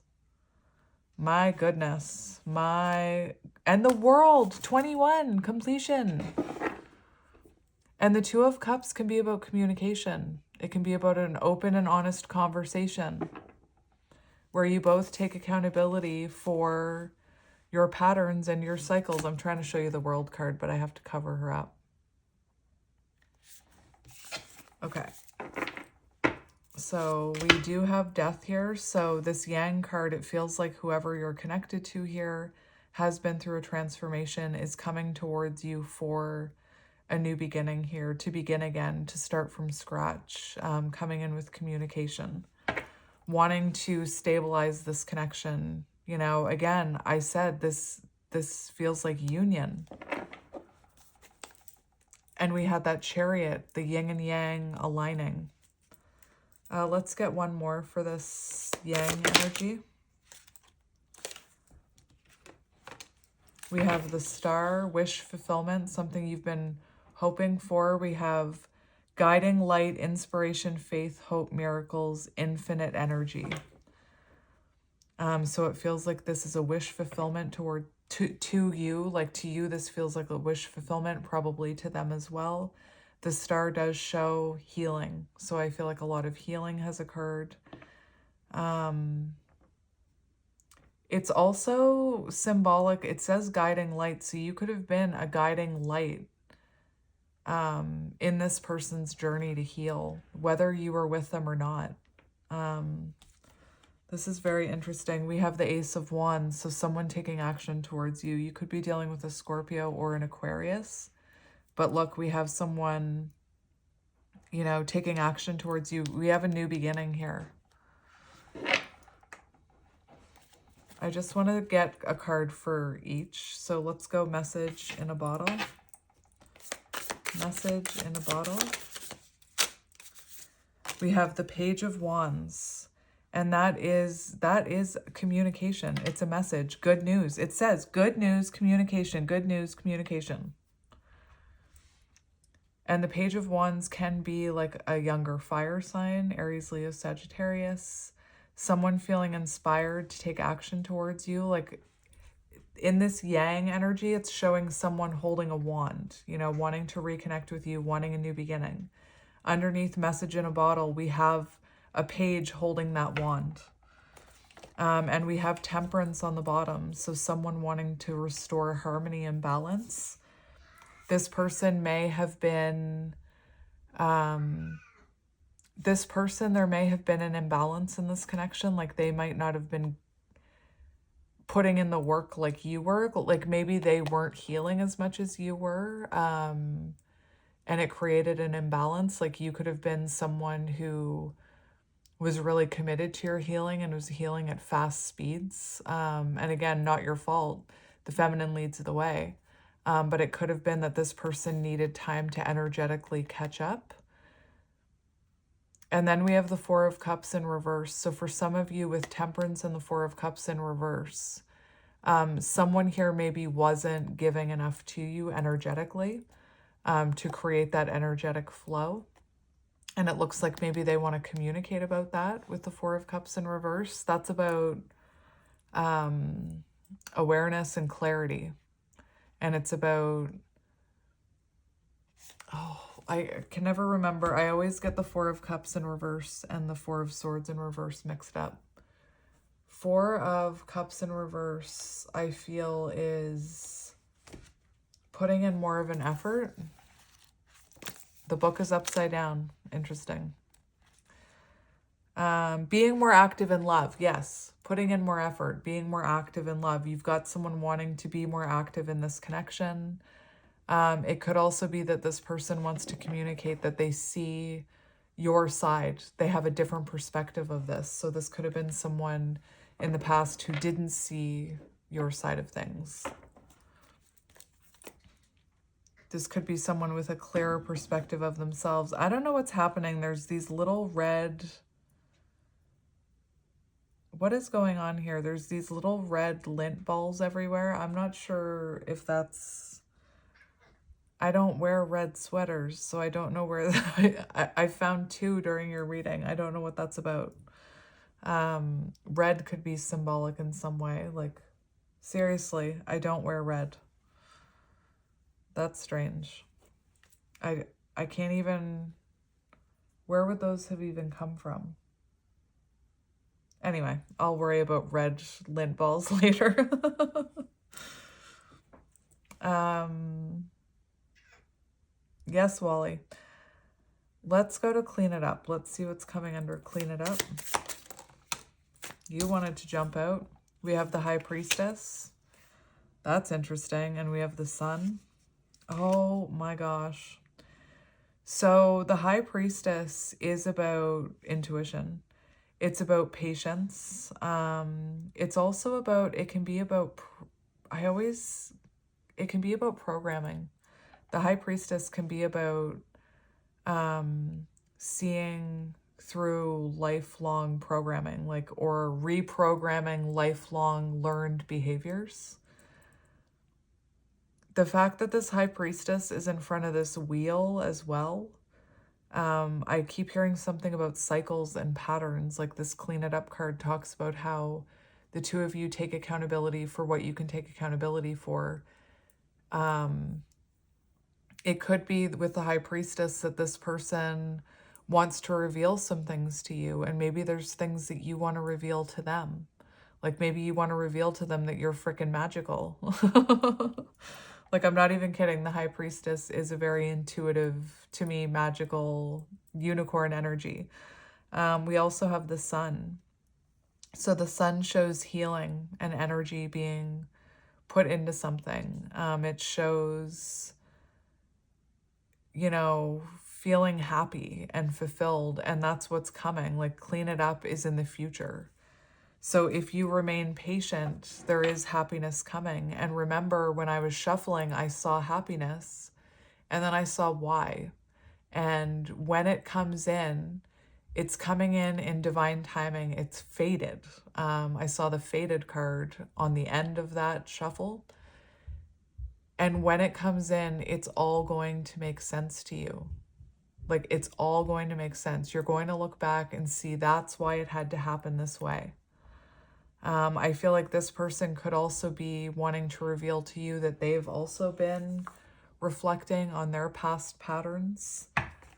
My goodness. And the World, 21, completion. And the Two of Cups can be about communication. It can be about an open and honest conversation where you both take accountability for your patterns and your cycles. I'm trying to show you the World card, but I have to cover her up. Okay. So we do have Death here. So this Yang card, it feels like whoever you're connected to here has been through a transformation, is coming towards you for a new beginning here, to begin again, to start from scratch, coming in with communication, wanting to stabilize this connection. You know, again, I said this feels like union. And we had that Chariot, the yin and yang aligning. Let's get one more for this yang energy. We have the Star, wish fulfillment, something you've been hoping for. We have guiding light, inspiration, faith, hope, miracles, infinite energy. So it feels like this is a wish fulfillment to you. Like to you, this feels like a wish fulfillment, probably to them as well. The Star does show healing. So I feel like a lot of healing has occurred. It's also symbolic. It says guiding light. So you could have been a guiding light in this person's journey to heal, whether you were with them or not. This is very interesting. We have the Ace of Wands. So someone taking action towards you. You could be dealing with a Scorpio or an Aquarius. But look, we have someone, you know, taking action towards you. We have a new beginning here. I just want to get a card for each. So let's go message in a bottle. Message in a bottle. We have the Page of Wands. And that is communication. It's a message. Good news. It says good news, communication. Good news, communication. And the Page of Wands can be like a younger fire sign, Aries, Leo, Sagittarius. Someone feeling inspired to take action towards you. Like in this yang energy, it's showing someone holding a wand, you know, wanting to reconnect with you, wanting a new beginning. Underneath message in a bottle, we have a page holding that wand. And we have Temperance on the bottom. So someone wanting to restore harmony and balance. This person may have been, there may have been an imbalance in this connection. Like they might not have been putting in the work like you were. Like maybe they weren't healing as much as you were. And it created an imbalance. Like you could have been someone who was really committed to your healing and was healing at fast speeds. And again, not your fault. The feminine leads the way. But it could have been that this person needed time to energetically catch up. And then we have the Four of Cups in reverse. So for some of you with Temperance and the Four of Cups in reverse, someone here maybe wasn't giving enough to you energetically to create that energetic flow. And it looks like maybe they want to communicate about that with the Four of Cups in reverse. That's about awareness and clarity. And it's about, I can never remember. I always get the Four of Cups in reverse and the Four of Swords in reverse mixed up. Four of Cups in reverse, I feel, is putting in more of an effort. The book is upside down. Interesting. Being more active in love. Yes. Putting in more effort. Being more active in love. You've got someone wanting to be more active in this connection. It could also be that this person wants to communicate that they see your side. They have a different perspective of this. So this could have been someone in the past who didn't see your side of things. This could be someone with a clearer perspective of themselves. I don't know what's happening. There's these little red... What is going on here? There's these little red lint balls everywhere. I'm not sure if that's... I don't wear red sweaters, so I don't know where... I found 2 during your reading. I don't know what that's about. Red could be symbolic in some way. Like, seriously, I don't wear red. That's strange. I can't even... Where would those have even come from? Anyway, I'll worry about red lint balls later. Yes, Wally. Let's go to clean it up. Let's see what's coming under clean it up. You wanted to jump out. We have the High Priestess. That's interesting. And we have the Sun. Oh my gosh. So the High Priestess is about intuition. It's about patience. It's also about, it can be about programming. The High Priestess can be about seeing through lifelong programming, like, or reprogramming lifelong learned behaviors. The fact that this High Priestess is in front of this wheel as well, I keep hearing something about cycles and patterns. Like this Clean It Up card talks about how the 2 of you take accountability for what you can take accountability for. It could be with the High Priestess that this person wants to reveal some things to you, and maybe there's things that you want to reveal to them. Like maybe you want to reveal to them that you're freaking magical. Like, I'm not even kidding. The High Priestess is a very intuitive, to me, magical unicorn energy. We also have the Sun. So the Sun shows healing and energy being put into something. It shows, you know, feeling happy and fulfilled, and that's what's coming. Like, clean it up is in the future. So if you remain patient, there is happiness coming. And remember, when I was shuffling, I saw happiness, and then I saw why. And when it comes in, it's coming in divine timing. It's fated. I saw the fated card on the end of that shuffle. And when it comes in, it's all going to make sense to you. Like, it's all going to make sense. You're going to look back and see that's why it had to happen this way. I feel like this person could also be wanting to reveal to you that they've also been reflecting on their past patterns.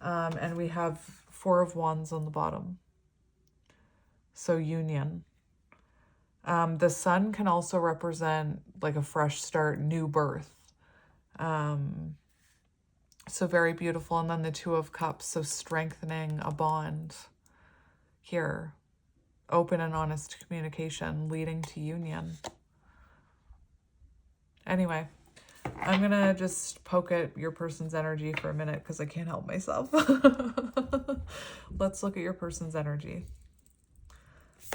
And we have 4 of Wands on the bottom. So union. The Sun can also represent like a fresh start, new birth. So very beautiful. And then the 2 of Cups, so strengthening a bond here. Open and honest communication leading to union. Anyway, I'm going to just poke at your person's energy for a minute because I can't help myself. Let's look at your person's energy.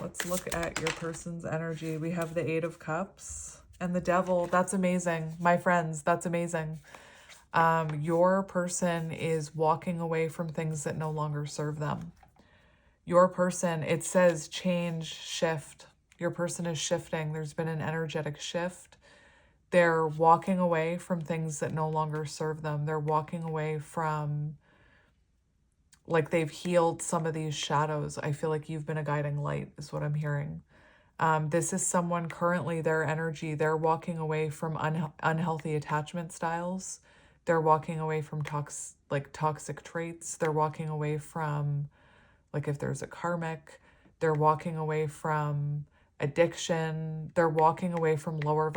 Let's look at your person's energy. We have the 8 of Cups and the Devil. That's amazing. My friends, that's amazing. Your person is walking away from things that no longer serve them. Your person, it says change, shift. Your person is shifting. There's been an energetic shift. They're walking away from things that no longer serve them. They're walking away from, like, they've healed some of these shadows. I feel like you've been a guiding light is what I'm hearing. This is someone currently, their energy, they're walking away from unhealthy attachment styles. They're walking away from toxic traits. They're walking away from, like, if there's a karmic, they're walking away from addiction. They're walking away from lower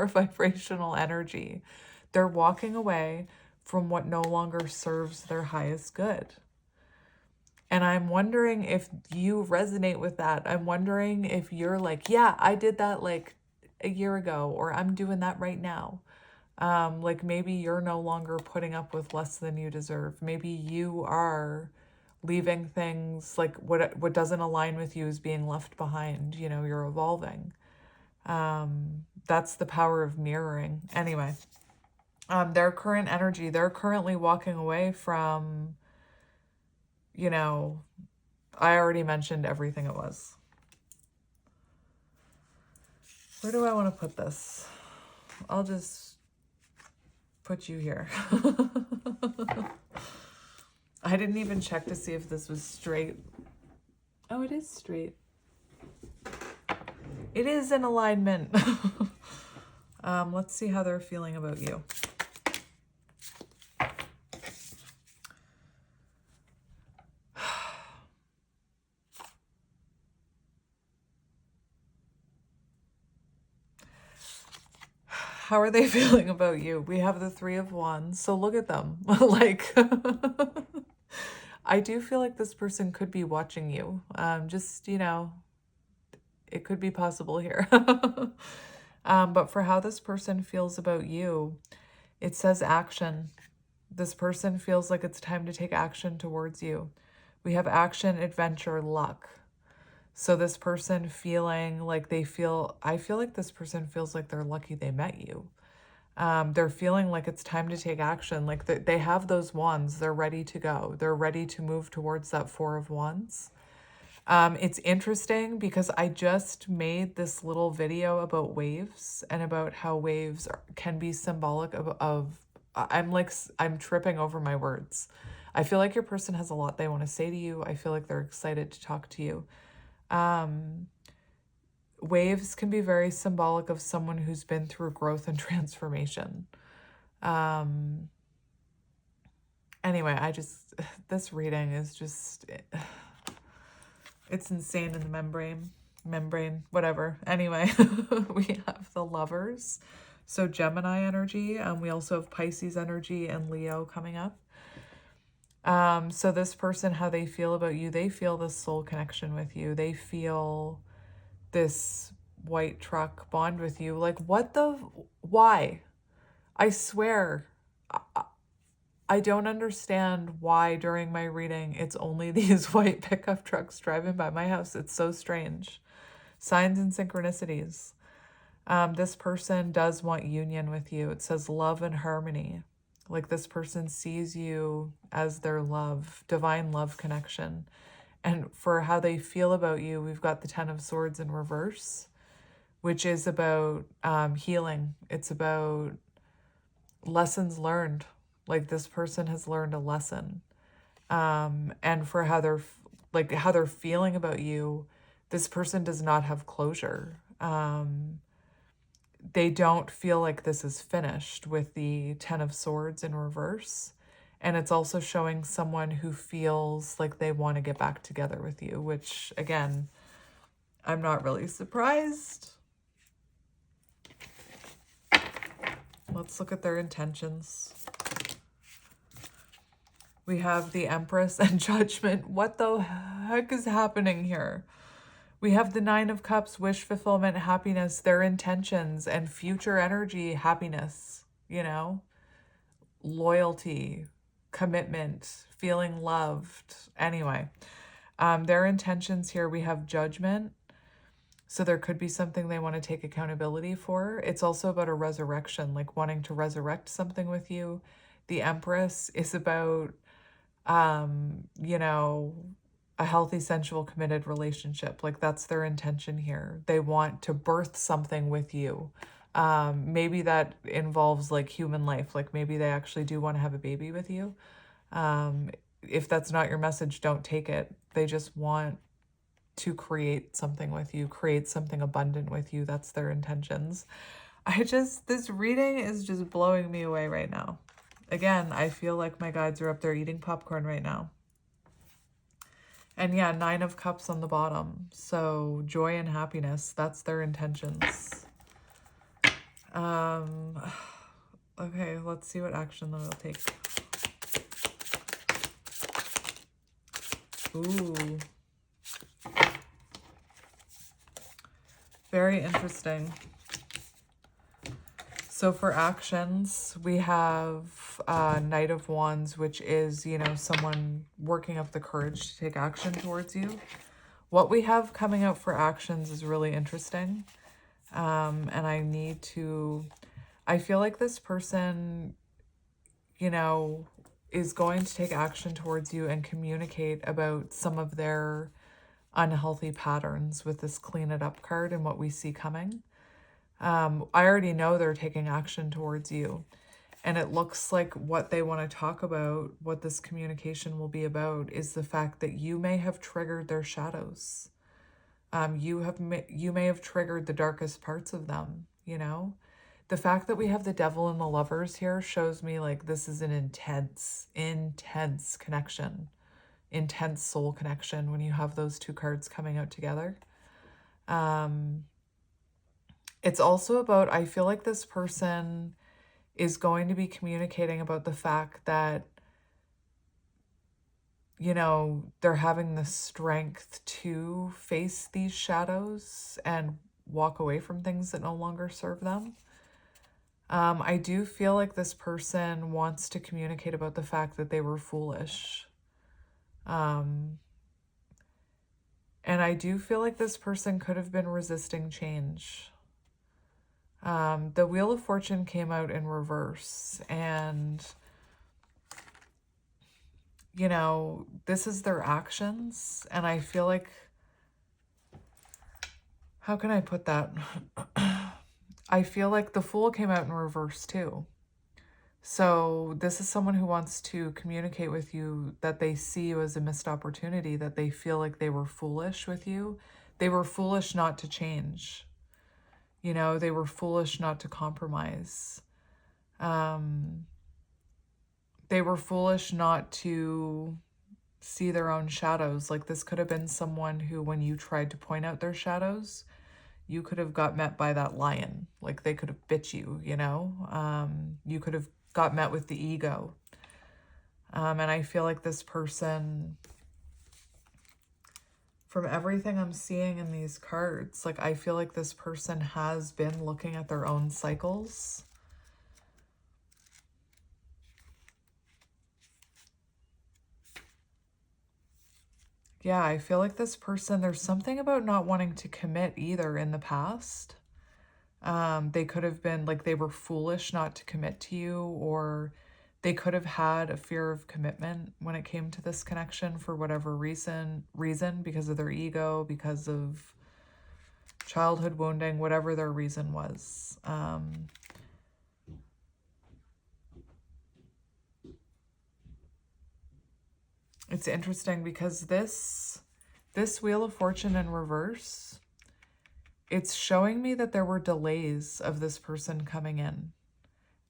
vibrational energy. They're walking away from what no longer serves their highest good. And I'm wondering if you resonate with that. I'm wondering if you're like, yeah, I did that like a year ago, or I'm doing that right now. Like maybe you're no longer putting up with less than you deserve. Maybe you are leaving things like what doesn't align with you is being left behind. You know, you're evolving. That's the power of mirroring. Anyway, their current energy, they're currently walking away from, you know, I already mentioned everything it was. Where do I want to put this? I'll just put you here. I didn't even check to see if this was straight. Oh, it is straight. It is in alignment. Let's see how they're feeling about you. How are they feeling about you? We have the Three of Wands. So look at them. Like, I do feel like this person could be watching you. Just, you know, it could be possible here. But for how this person feels about you, it says action. This person feels like it's time to take action towards you. We have action, adventure, luck. So this person feeling like I feel like this person feels like they're lucky they met you. They're feeling like it's time to take action. Like they have those wands. They're ready to go. They're ready to move towards that Four of Wands. It's interesting because I just made this little video about waves and about how waves can be symbolic of I'm tripping over my words. I feel like your person has a lot they want to say to you. I feel like they're excited to talk to you. Waves can be very symbolic of someone who's been through growth and transformation. Anyway, this reading is just, it's insane in the membrane, whatever. Anyway, we have the Lovers. So Gemini energy. We also have Pisces energy and Leo coming up. So this person, how they feel about you, they feel this soul connection with you. They feel this white truck bond with you. Like, why? I swear, I don't understand why during my reading it's only these white pickup trucks driving by my house. It's so strange. Signs and synchronicities. This person does want union with you. It says love and harmony. Like this person sees you as their love, divine love connection. And for how they feel about you, we've got the Ten of Swords in reverse, which is about healing. It's about lessons learned. Like this person has learned a lesson. And for how they're feeling about you, this person does not have closure. They don't feel like this is finished with the Ten of Swords in reverse. And it's also showing someone who feels like they want to get back together with you, which, again, I'm not really surprised. Let's look at their intentions. We have the Empress and Judgment. What the heck is happening here? We have the Nine of Cups, wish fulfillment, happiness, their intentions, and future energy, happiness, you know, loyalty, commitment, feeling loved. Anyway, their intentions here, we have Judgment. So there could be something they want to take accountability for. It's also about a resurrection, like wanting to resurrect something with you. The Empress is about, you know, a healthy, sensual, committed relationship. Like that's their intention here. They want to birth something with you. Maybe that involves like human life. Like maybe they actually do want to have a baby with you. If that's not your message, don't take it. They just want to create something with you, create something abundant with you. That's their intentions. This reading is just blowing me away right now. Again, I feel like my guides are up there eating popcorn right now. And yeah, Nine of Cups on the bottom. So joy and happiness, that's their intentions. Okay, let's see what action they'll take. Ooh. Very interesting. So for actions, we have Knight of Wands, which is, you know, someone working up the courage to take action towards you. What we have coming out for actions is really interesting. And I feel like this person, you know, is going to take action towards you and communicate about some of their unhealthy patterns with this Clean It Up card and what we see coming. I already know they're taking action towards you. And it looks like what they want to talk about, what this communication will be about, is the fact that you may have triggered their shadows. You may have triggered the darkest parts of them, you know? The fact that we have the Devil and the Lovers here shows me like this is an intense connection, intense soul connection when you have those two cards coming out together. It's also about, I feel like this person is going to be communicating about the fact that, you know, they're having the strength to face these shadows and walk away from things that no longer serve them. I do feel like this person wants to communicate about the fact that they were foolish. And I do feel like this person could have been resisting change. The Wheel of Fortune came out in reverse, and, you know, this is their actions, and I feel like, how can I put that? I feel like the Fool came out in reverse too. So this is someone who wants to communicate with you that they see you as a missed opportunity, that they feel like they were foolish with you. They were foolish not to change. You know, they were foolish not to compromise. They were foolish not to see their own shadows. Like this could have been someone who, when you tried to point out their shadows, you could have got met by that lion. Like they could have bit you, you know? You could have got met with the ego. And I feel like this person, from everything I'm seeing in these cards, like I feel like this person has been looking at their own cycles. Yeah, I feel like this person, there's something about not wanting to commit either in the past. They could have been like they were foolish not to commit to you, or they could have had a fear of commitment when it came to this connection for whatever reason, because of their ego, because of childhood wounding, whatever their reason was. It's interesting because this Wheel of Fortune in reverse, it's showing me that there were delays of this person coming in.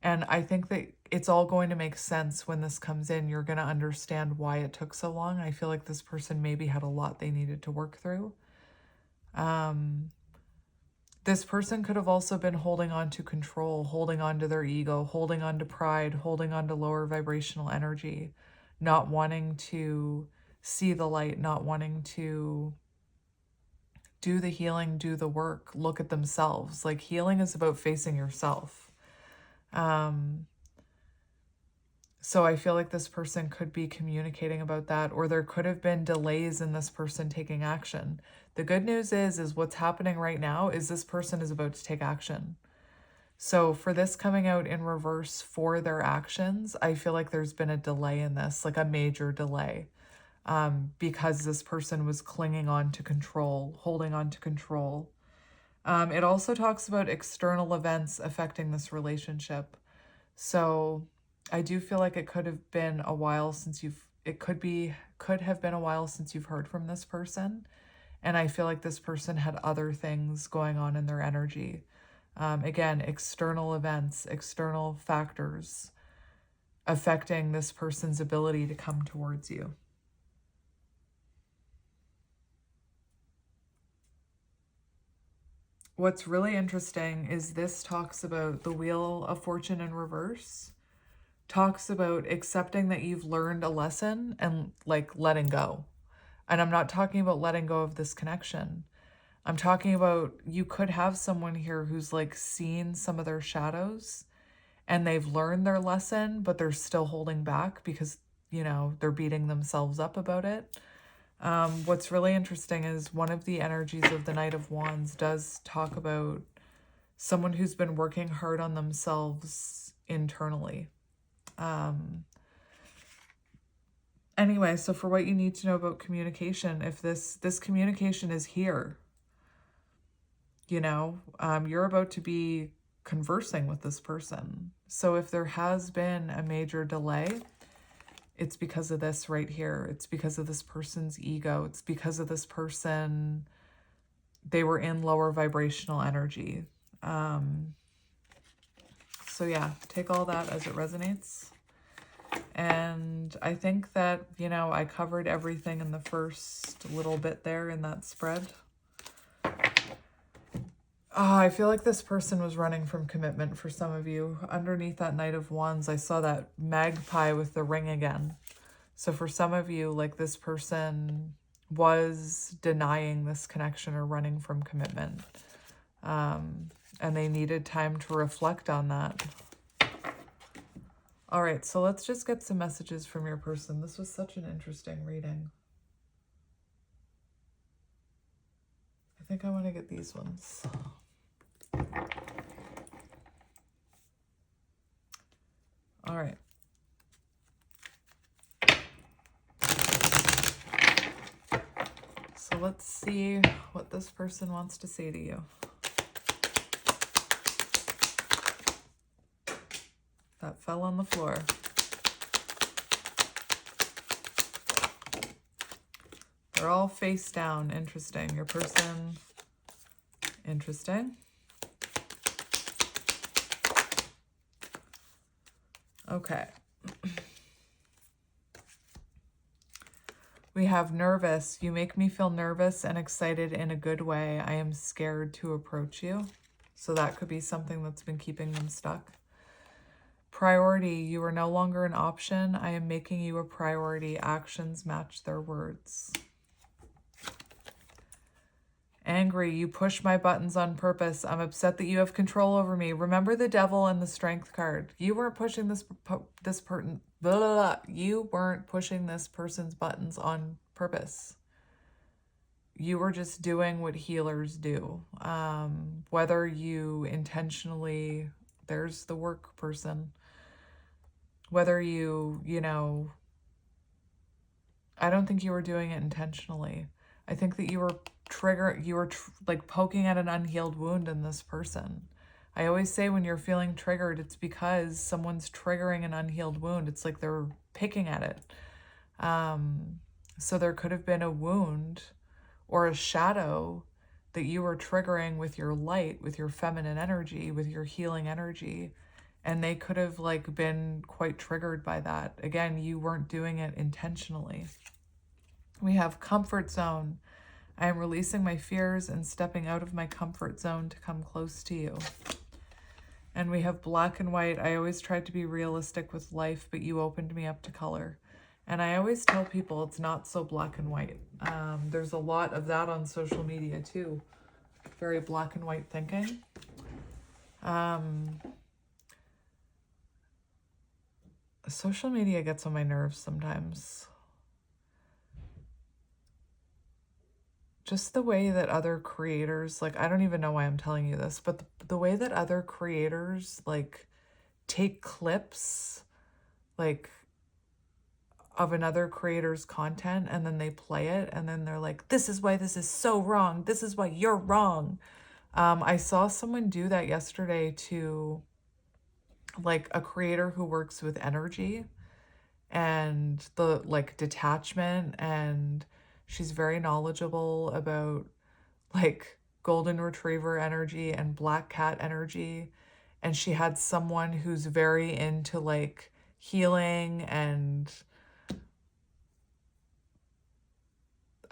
And I think that it's all going to make sense when this comes in. You're going to understand why it took so long. I feel like this person maybe had a lot they needed to work through. This person could have also been holding on to control, holding on to their ego, holding on to pride, holding on to lower vibrational energy, not wanting to see the light, not wanting to do the healing, do the work, look at themselves. Like healing is about facing yourself. So I feel like this person could be communicating about that, or there could have been delays in this person taking action. The good news is what's happening right now is this person is about to take action. So for this coming out in reverse for their actions, I feel like there's been a delay in this, like a major delay, because this person was clinging on to control, holding on to control. It also talks about external events affecting this relationship. So I do feel like it could have been a while since could have been a while since you've heard from this person. And I feel like this person had other things going on in their energy. Again, external events, external factors affecting this person's ability to come towards you. What's really interesting is this talks about the Wheel of Fortune in reverse, talks about accepting that you've learned a lesson and like letting go. And I'm not talking about letting go of this connection. I'm talking about you could have someone here who's like seen some of their shadows and they've learned their lesson, but they're still holding back because, you know, they're beating themselves up about it. What's really interesting is one of the energies of the Knight of Wands does talk about someone who's been working hard on themselves internally. Anyway, so for what you need to know about communication, if this communication is here, you know, you're about to be conversing with this person. So if there has been a major delay, it's because of this right here. It's because of this person's ego. It's because of this person. They were in lower vibrational energy. So yeah, take all that as it resonates. And I think that, you know, I covered everything in the first little bit there in that spread. Oh, I feel like this person was running from commitment for some of you. Underneath that Knight of Wands, I saw that magpie with the ring again. So for some of you, like this person was denying this connection or running from commitment. And they needed time to reflect on that. All right, so let's just get some messages from your person. This was such an interesting reading. I think I want to get these ones. All right. So let's see what this person wants to say to you. That fell on the floor. They're all face down. Interesting. Your person. Interesting. Okay. We have nervous. You make me feel nervous and excited in a good way. I am scared to approach you. So that could be something that's been keeping them stuck. Priority. You are no longer an option. I am making you a priority. Actions match their words. Angry. You push my buttons on purpose. I'm upset that you have control over me. Remember the devil and the strength card. You weren't pushing you weren't pushing this person's buttons on purpose. You were just doing what healers do. Whether you intentionally, there's the work person. Whether you know, I don't think you were doing it intentionally. I think that you were like poking at an unhealed wound in this person. I always say when you're feeling triggered, it's because someone's triggering an unhealed wound. It's like they're picking at it. So there could have been a wound or a shadow that you were triggering with your light, with your feminine energy, with your healing energy. And they could have like been quite triggered by that. Again, you weren't doing it intentionally. We have comfort zone. I am releasing my fears and stepping out of my comfort zone to come close to you. And we have black and white. I always tried to be realistic with life, but you opened me up to color. And I always tell people it's not so black and white. There's a lot of that on social media too. Very black and white thinking. Social media gets on my nerves sometimes. Just the way that other creators, like, I don't even know why I'm telling you this, but the way that other creators, like, take clips, like, of another creator's content, and then they play it, and then they're like, this is why this is so wrong. This is why you're wrong. I saw someone do that yesterday to, like, a creator who works with energy and the, like, detachment, and she's very knowledgeable about like golden retriever energy and black cat energy. And she had someone who's very into like healing and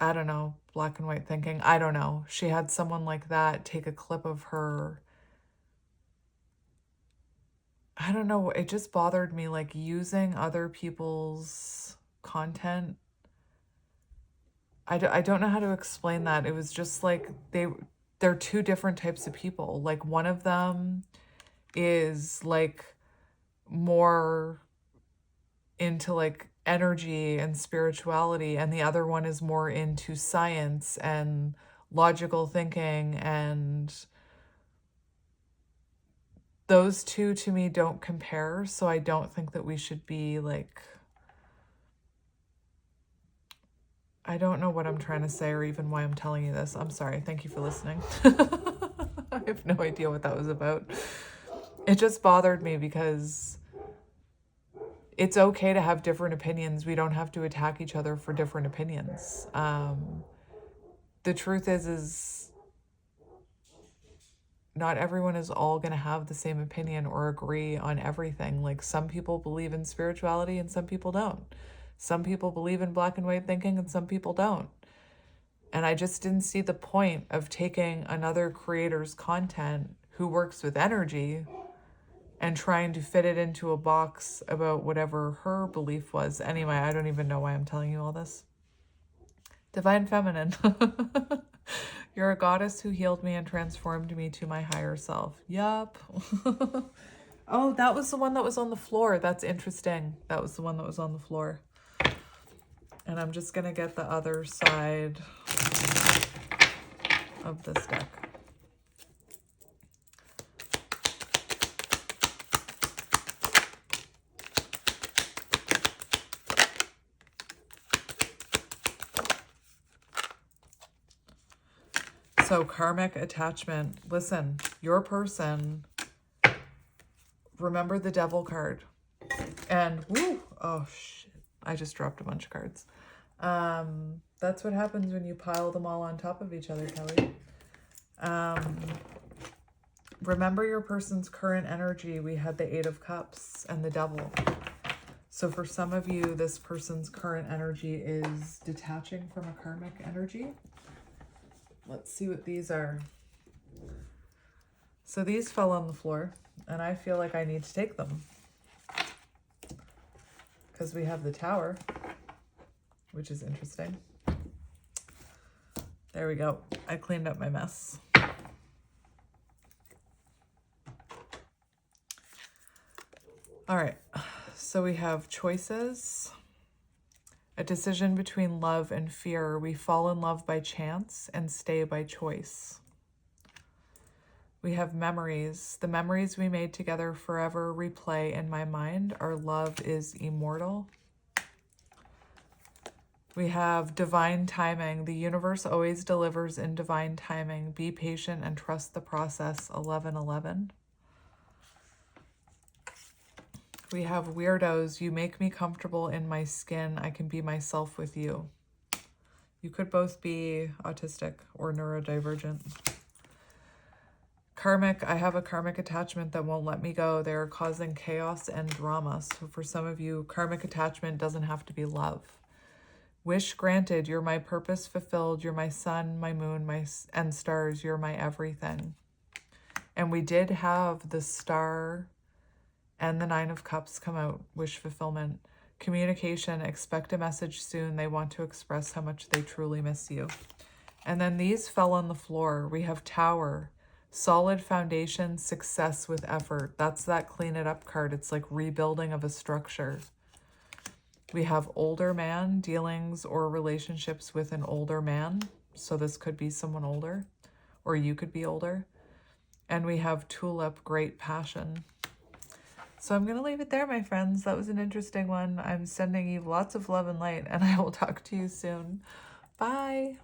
I don't know, black and white thinking. I don't know. She had someone like that take a clip of her. I don't know. It just bothered me, like using other people's content. I don't know how to explain that. It was just like they're two different types of people. Like one of them is like more into like energy and spirituality, and the other one is more into science and logical thinking, and those two to me don't compare. So I don't think that we should be like, I don't know what I'm trying to say or even why I'm telling you this. I'm sorry. Thank you for listening. I have no idea what that was about. It just bothered me because it's okay to have different opinions. We don't have to attack each other for different opinions. The truth is not everyone is all going to have the same opinion or agree on everything. Like some people believe in spirituality and some people don't. Some people believe in black and white thinking and some people don't. And I just didn't see the point of taking another creator's content who works with energy and trying to fit it into a box about whatever her belief was. Anyway, I don't even know why I'm telling you all this. Divine Feminine. You're a goddess who healed me and transformed me to my higher self. Yup. Oh, that was the one that was on the floor. That's interesting. That was the one that was on the floor. And I'm just going to get the other side of this deck. So karmic attachment. Listen, your person, remember the devil card. And woo, oh shit, I just dropped a bunch of cards. That's what happens when you pile them all on top of each other, Kelly. Remember your person's current energy. We had the 8 of Cups and the Devil. So for some of you, this person's current energy is detaching from a karmic energy. Let's see what these are. So these fell on the floor, and I feel like I need to take them. Because we have the Tower, which is interesting. There we go. I cleaned up my mess. All right. So we have choices. A decision between love and fear. We fall in love by chance and stay by choice. We have memories. The memories we made together forever replay in my mind. Our love is immortal. We have divine timing. The universe always delivers in divine timing. Be patient and trust the process. 1111. We have weirdos. You make me comfortable in my skin. I can be myself with you. You could both be autistic or neurodivergent. Karmic. I have a karmic attachment that won't let me go. They are causing chaos and drama. So for some of you, karmic attachment doesn't have to be love. Wish granted. You're my purpose fulfilled. You're my sun, my moon, and stars. You're my everything. And we did have the Star and the 9 of Cups come out. Wish fulfillment. Communication. Expect a message soon. They want to express how much they truly miss you. And then these fell on the floor. We have Tower. Solid foundation. Success with effort. That's that clean it up card. It's like rebuilding of a structure. We have older man. Dealings or relationships with an older man. So this could be someone older. Or you could be older. And we have Tulip. Great passion. So I'm going to leave it there, my friends. That was an interesting one. I'm sending you lots of love and light, and I will talk to you soon. Bye.